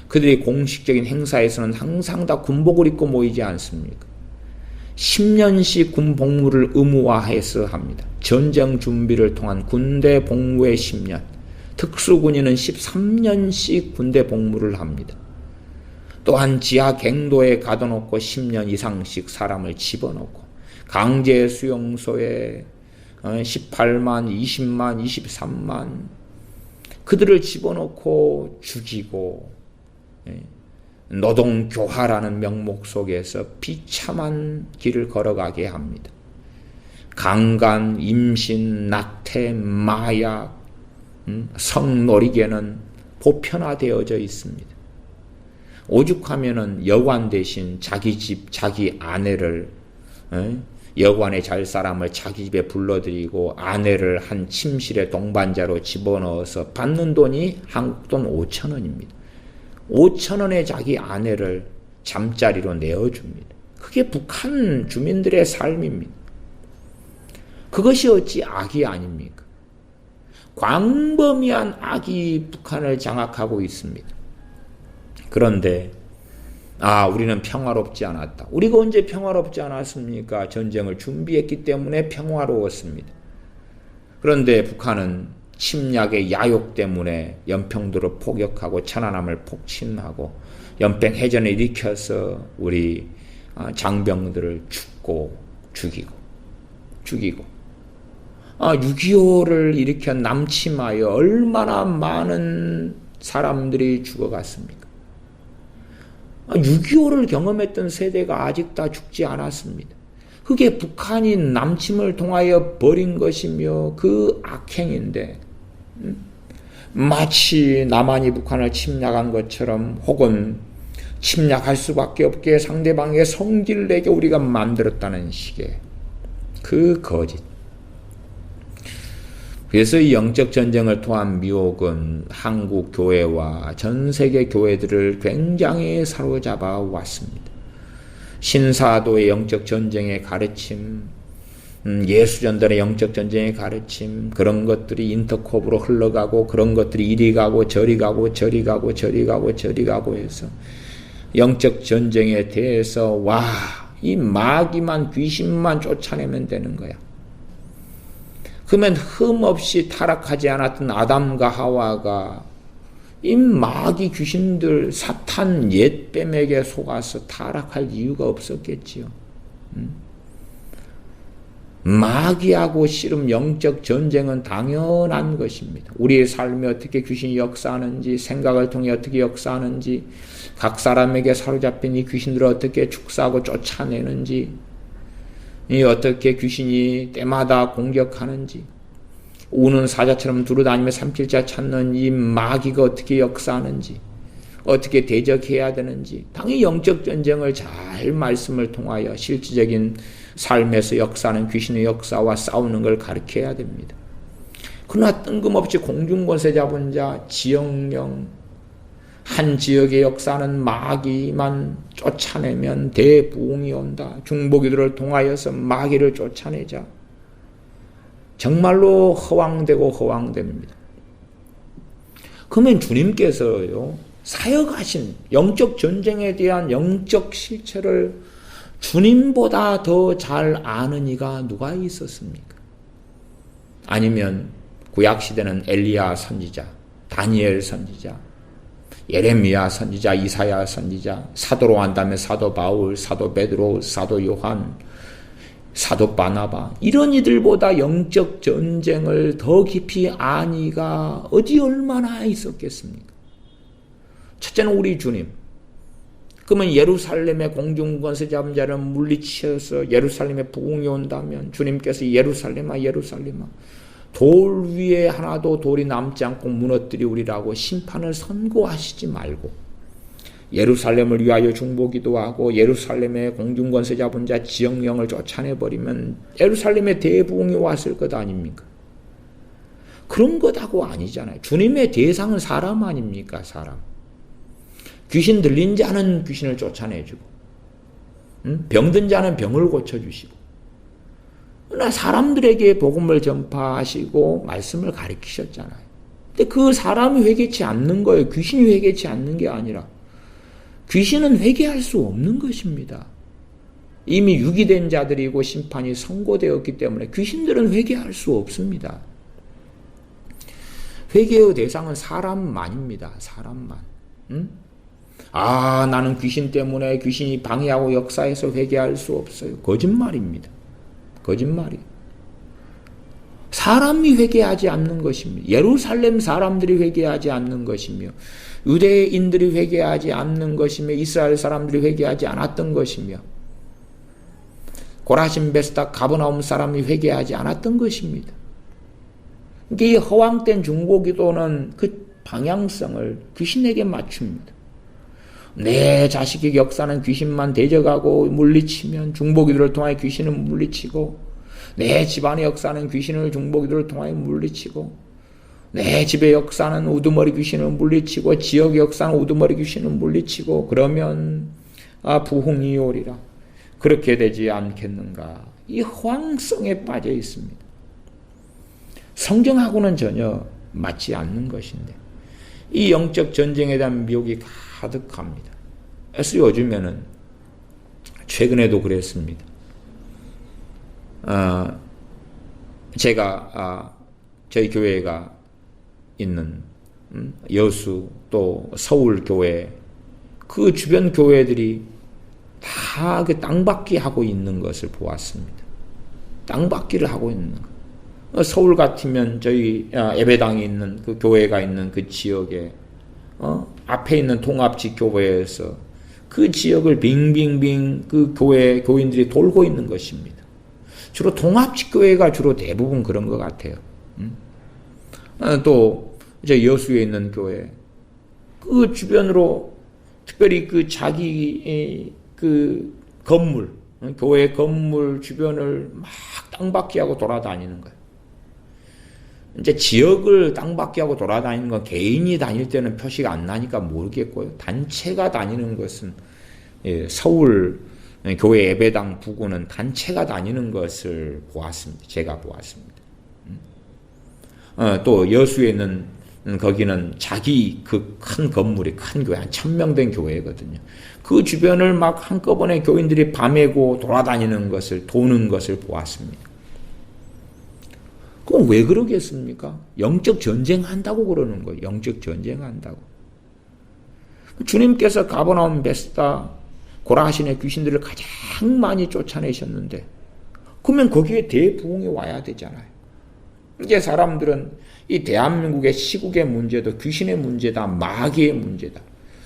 그들이 공식적인 행사에서는 항상 다 군복을 입고 모이지 않습니까? 10년씩 군 복무를 의무화해서 합니다. 전쟁 준비를 통한 군대 복무의 10년, 특수군인은 13년씩 군대 복무를 합니다. 또한 지하 갱도에 가둬놓고 10년 이상씩 사람을 집어넣고 강제 수용소에 18만, 20만, 23만 그들을 집어넣고 죽이고 노동교화라는 명목 속에서 비참한 길을 걸어가게 합니다. 강간, 임신, 낙태, 마약, 성놀이개는 보편화되어져 있습니다. 오죽하면은 여관 대신 자기 집, 자기 아내를 여관의 잘 사람을 자기 집에 불러들이고 아내를 한 침실에 동반자로 집어넣어서 받는 돈이 한국 돈 5,000원입니다. 5,000원에 자기 아내를 잠자리로 내어줍니다. 그게 북한 주민들의 삶입니다. 그것이 어찌 악이 아닙니까? 광범위한 악이 북한을 장악하고 있습니다. 그런데 우리는 평화롭지 않았다. 우리가 언제 평화롭지 않았습니까? 전쟁을 준비했기 때문에 평화로웠습니다. 그런데 북한은 침략의 야욕 때문에 연평도를 포격하고 천안함을 폭침하고 연평 해전을 일으켜서 우리 장병들을 죽이고 6.25를 일으켜 남침하여 얼마나 많은 사람들이 죽어갔습니까? 6.25를 경험했던 세대가 아직 다 죽지 않았습니다. 그게 북한이 남침을 통하여 벌인 것이며 그 악행인데 마치 남한이 북한을 침략한 것처럼 혹은 침략할 수밖에 없게 상대방의 성질을 내게 우리가 만들었다는 식의 그 거짓. 그래서 이 영적 전쟁을 통한 미혹은 한국 교회와 전 세계 교회들을 굉장히 사로잡아 왔습니다. 신사도의 영적 전쟁의 가르침, 예수전단의 영적 전쟁의 가르침, 그런 것들이 인터콥으로 흘러가고 그런 것들이 이리 가고 저리 가고 저리 가고 저리 가고 저리 가고 해서 영적 전쟁에 대해서 와, 이 마귀만 귀신만 쫓아내면 되는 거야. 그러면 흠없이 타락하지 않았던 아담과 하와가 이 마귀 귀신들 사탄 옛뱀에게 속아서 타락할 이유가 없었겠지요. 마귀하고 씨름 영적 전쟁은 당연한 것입니다. 우리의 삶에 어떻게 귀신이 역사하는지, 생각을 통해 어떻게 역사하는지, 각 사람에게 사로잡힌 이 귀신들을 어떻게 축사하고 쫓아내는지, 어떻게 귀신이 때마다 공격하는지, 우는 사자처럼 두루다니며 삼킬자 찾는 이 마귀가 어떻게 역사하는지, 어떻게 대적해야 되는지, 당연히 영적 전쟁을 잘 말씀을 통하여 실질적인 삶에서 역사하는 귀신의 역사와 싸우는 걸 가르쳐야 됩니다. 그러나 뜬금없이 공중권세 잡은 자, 지역령, 한 지역에 역사하는 마귀만 쫓아내면 대부흥이 온다. 중보기도를 통하여서 마귀를 쫓아내자. 정말로 허황되고 허황됩니다. 그러면 주님께서요, 사역하신 영적 전쟁에 대한 영적 실체를 주님보다 더 잘 아는 이가 누가 있었습니까? 아니면 구약시대는 엘리야 선지자, 다니엘 선지자, 예레미야 선지자, 이사야 선지자, 사도로 한다면 사도 바울, 사도 베드로, 사도 요한, 사도 바나바, 이런 이들보다 영적 전쟁을 더 깊이 아니가 어디 얼마나 있었겠습니까? 첫째는 우리 주님. 그러면 예루살렘의 공중권세 잡은 자를 물리치셔서 예루살렘에 부흥이 온다면 주님께서 예루살렘아 예루살렘아 돌 위에 하나도 돌이 남지 않고 무너뜨리우리라고 심판을 선고하시지 말고 예루살렘을 위하여 중보기도하고 예루살렘의 공중권세 잡은 자 지역령을 쫓아내버리면 예루살렘에 대부흥이 왔을 것 아닙니까? 그런 것하고 아니잖아요. 주님의 대상은 사람 아닙니까? 사람. 귀신 들린 자는 귀신을 쫓아내주고 병든 자는 병을 고쳐주시고 그러나 사람들에게 복음을 전파하시고 말씀을 가르치셨잖아요. 근데 그 사람이 회개치 않는 거예요. 귀신이 회개치 않는 게 아니라 귀신은 회개할 수 없는 것입니다. 이미 유기된 자들이고 심판이 선고되었기 때문에 귀신들은 회개할 수 없습니다. 회개의 대상은 사람만입니다. 사람만. 나는 귀신 때문에 귀신이 방해하고 역사해서 회개할 수 없어요. 거짓말입니다. 거짓말이에요. 사람이 회개하지 않는 것입니다. 예루살렘 사람들이 회개하지 않는 것이며 유대인들이 회개하지 않는 것이며 이스라엘 사람들이 회개하지 않았던 것이며 고라신 베스다 가버나움 사람이 회개하지 않았던 것입니다. 이 허황된 중보기도는 그 방향성을 귀신에게 맞춥니다. 내 자식에게 역사는 귀신만 대적하고 물리치면 중보기도를 통하여 귀신은 물리치고 내 집안의 역사는 귀신을 중보기도를 통하여 물리치고 내 집의 역사는 우두머리 귀신을 물리치고 지역의 역사는 우두머리 귀신을 물리치고 그러면 부흥이 오리라. 그렇게 되지 않겠는가. 이 허황성에 빠져 있습니다. 성경하고는 전혀 맞지 않는 것인데 이 영적 전쟁에 대한 미혹이 가득합니다. 그래서 요즘에는 최근에도 그랬습니다. 제가 저희 교회가 있는 여수 또 서울 교회 그 주변 교회들이 다 그 땅받기 하고 있는 것을 보았습니다. 땅받기를 하고 있는 것. 서울 같으면 저희 예배당이 있는 그 교회가 있는 그 지역에 앞에 있는 통합지 교회에서 그 지역을 빙빙빙 그 교인들이 돌고 있는 것입니다. 주로 통합지 교회가 주로 대부분 그런 것 같아요. 또 저 여수에 있는 교회 그 주변으로 특별히 그 자기 그 건물 교회 건물 주변을 막 땅받기 하고 돌아다니는 거예요. 이제 지역을 땅받기 하고 돌아다니는 건 개인이 다닐 때는 표시가 안 나니까 모르겠고요. 단체가 다니는 것은 서울 교회 예배당 부근은 단체가 다니는 것을 보았습니다. 제가 보았습니다. 또 여수에 있는 거기는 자기 그 큰 건물이 큰 교회, 한 1000명 된 교회거든요. 그 주변을 막 한꺼번에 교인들이 밤에고 돌아다니는 것을, 도는 것을 보았습니다. 그럼 왜 그러겠습니까? 영적 전쟁한다고 그러는 거예요. 영적 전쟁한다고. 주님께서 가버나움, 베스다, 고라신의 귀신들을 가장 많이 쫓아내셨는데, 그러면 거기에 대부흥이 와야 되잖아요. 이제 사람들은 이 대한민국의 시국의 문제도 귀신의 문제다, 마귀의 문제다.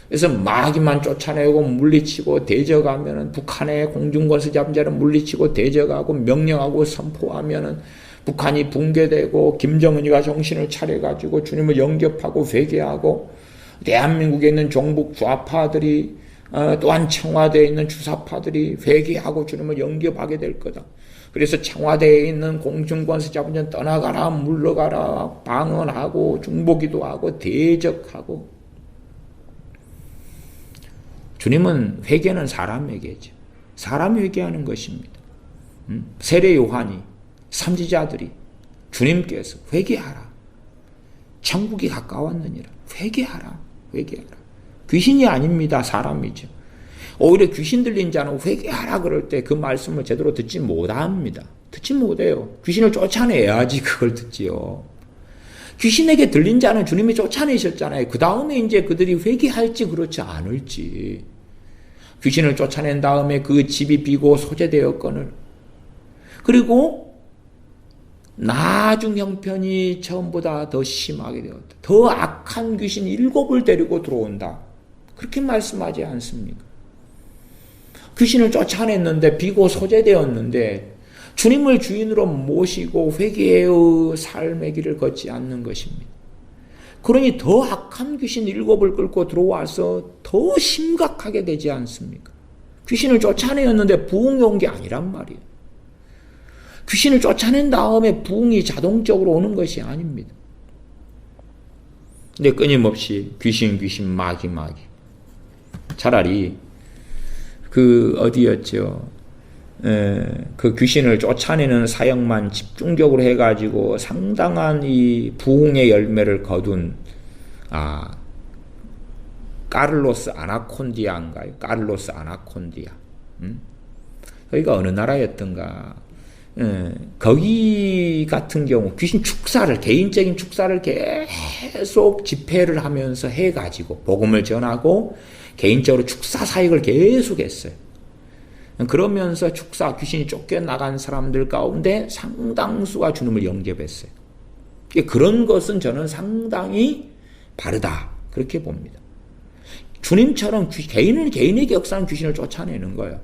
그래서 마귀만 쫓아내고 물리치고 대적하면은, 북한의 공중권세 잡은 자를 물리치고 대적하고 명령하고 선포하면은 북한이 붕괴되고 김정은이가 정신을 차려가지고 주님을 영접하고 회개하고, 대한민국에 있는 종북 좌파들이 또한 청와대에 있는 주사파들이 회개하고 주님을 영접하게 될 거다. 그래서 청와대에 있는 공중권세 잡은 자 떠나가라, 물러가라, 방언하고 중보기도 하고 대적하고. 주님은 회개는 사람에게죠. 사람이 회개하는 것입니다. 세례 요한이, 선지자들이, 주님께서 회개하라, 천국이 가까웠느니라, 회개하라, 회개하라. 귀신이 아닙니다. 사람이죠. 오히려 귀신 들린 자는 회개하라 그럴 때 그 말씀을 제대로 듣지 못합니다. 듣지 못해요. 귀신을 쫓아내야지 그걸 듣지요. 귀신에게 들린 자는 주님이 쫓아내셨잖아요. 그 다음에 이제 그들이 회개할지 그렇지 않을지. 귀신을 쫓아낸 다음에 그 집이 비고 소재되었거늘. 그리고 나중 형편이 처음보다 더 심하게 되었다. 더 악한 귀신 7을 데리고 들어온다. 그렇게 말씀하지 않습니까? 귀신을 쫓아냈는데 비고 소재되었는데 주님을 주인으로 모시고 회개의 삶의 길을 걷지 않는 것입니다. 그러니 더 악한 귀신 7을 끌고 들어와서 더 심각하게 되지 않습니까? 귀신을 쫓아내었는데 부흥이 온 게 아니란 말이에요. 귀신을 쫓아낸 다음에 부흥이 자동적으로 오는 것이 아닙니다. 근데 끊임없이 귀신 마귀. 차라리 어디였죠? 그 귀신을 쫓아내는 사역만 집중적으로 해가지고 상당한 이 부흥의 열매를 거둔, 까를로스 아나콘디아인가요? 까를로스 아나콘디아. 여기가 어느 나라였던가? 거기 같은 경우 귀신 축사를, 개인적인 축사를 계속 집회를 하면서 해가지고 복음을 전하고 개인적으로 축사 사역을 계속 했어요. 그러면서 축사, 귀신이 쫓겨나간 사람들 가운데 상당수가 주님을 영접했어요. 그런 것은 저는 상당히 바르다, 그렇게 봅니다. 주님처럼 개인에게 역사하는 귀신을 쫓아내는 거예요.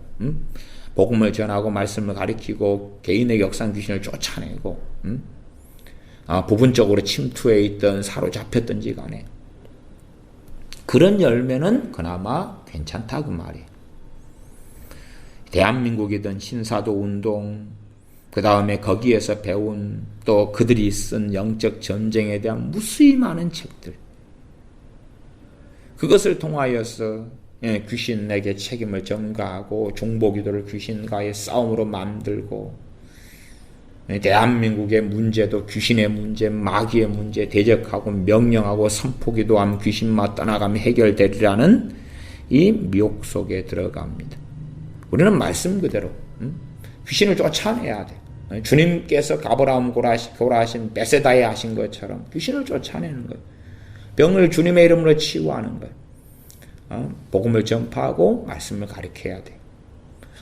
복음을 전하고 말씀을 가리키고 개인에게 역사하는 귀신을 쫓아내고, 부분적으로 침투해 있던 사로잡혔던지 간에 그런 열매는 그나마 괜찮다 그 말이에요. 대한민국이든 신사도 운동, 그 다음에 거기에서 배운 또 그들이 쓴 영적 전쟁에 대한 무수히 많은 책들, 그것을 통하여서 귀신에게 책임을 전가하고 중보기도를 귀신과의 싸움으로 만들고, 대한민국의 문제도 귀신의 문제, 마귀의 문제 대적하고 명령하고 선포기도하면 귀신만 떠나가면 해결되리라는 이 미혹 속에 들어갑니다. 우리는 말씀 그대로 귀신을 쫓아내야 돼. 주님께서 가버나움 고라신 베세다에 하신 것처럼 귀신을 쫓아내는 거예요. 병을 주님의 이름으로 치유하는 거예요. 복음을 전파하고 말씀을 가르쳐야 돼.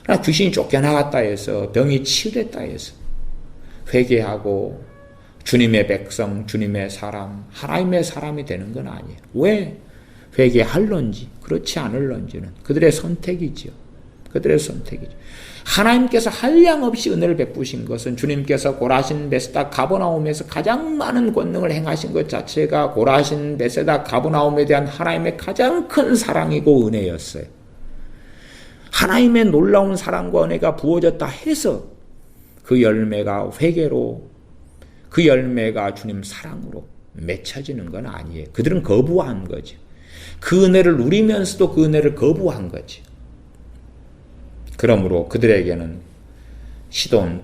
그러나 귀신이 쫓겨나갔다 해서, 병이 치유됐다 해서 회개하고 주님의 백성, 주님의 사람, 하나님의 사람이 되는 건 아니에요. 왜? 회개할런지 그렇지 않을런지는 그들의 선택이지요. 그들의 선택이죠. 하나님께서 한량없이 은혜를 베푸신 것은 주님께서 고라신, 베세다, 가버나움에서 가장 많은 권능을 행하신 것 자체가 고라신, 베세다, 가버나움에 대한 하나님의 가장 큰 사랑이고 은혜였어요. 하나님의 놀라운 사랑과 은혜가 부어졌다 해서 그 열매가 회개로, 그 열매가 주님 사랑으로 맺혀지는 건 아니에요. 그들은 거부한 거죠. 그 은혜를 누리면서도 그 은혜를 거부한 거죠. 그러므로 그들에게는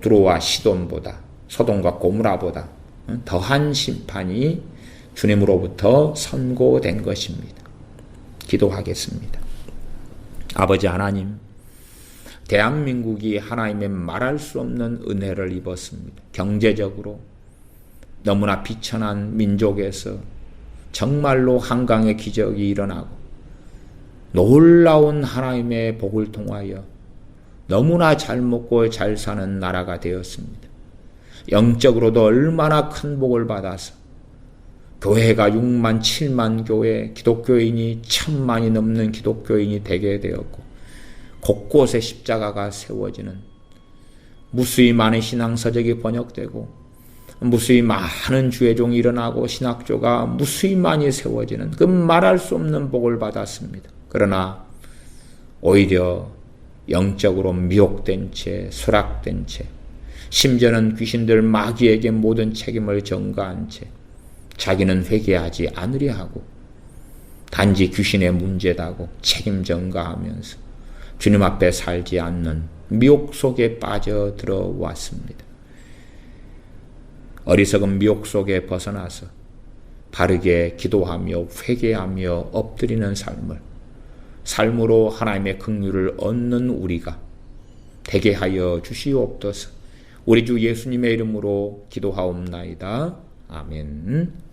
두로와 시돈보다, 소돔과 고무라보다 더한 심판이 주님으로부터 선고된 것입니다. 기도하겠습니다. 아버지 하나님, 대한민국이 하나님의 말할 수 없는 은혜를 입었습니다. 경제적으로 너무나 비천한 민족에서 정말로 한강의 기적이 일어나고 놀라운 하나님의 복을 통하여 너무나 잘 먹고 잘 사는 나라가 되었습니다. 영적으로도 얼마나 큰 복을 받아서 교회가 6만 7만 교회, 기독교인이 1000만이 넘는 기독교인이 되게 되었고 곳곳에 십자가가 세워지는 무수히 많은 신앙서적이 번역되고 무수히 많은 주의 종이 일어나고 신학조가 무수히 많이 세워지는 그 말할 수 없는 복을 받았습니다. 그러나 오히려 영적으로 미혹된 채, 수락된 채, 심지어는 귀신들 마귀에게 모든 책임을 전가한 채 자기는 회개하지 않으려 하고 단지 귀신의 문제다고 책임 전가하면서 주님 앞에 살지 않는 미혹 속에 빠져 들어왔습니다. 어리석은 미혹 속에 벗어나서 바르게 기도하며 회개하며 엎드리는 삶으로 하나님의 긍휼을 얻는 우리가 되게 하여 주시옵소서. 우리 주 예수님의 이름으로 기도하옵나이다. 아멘.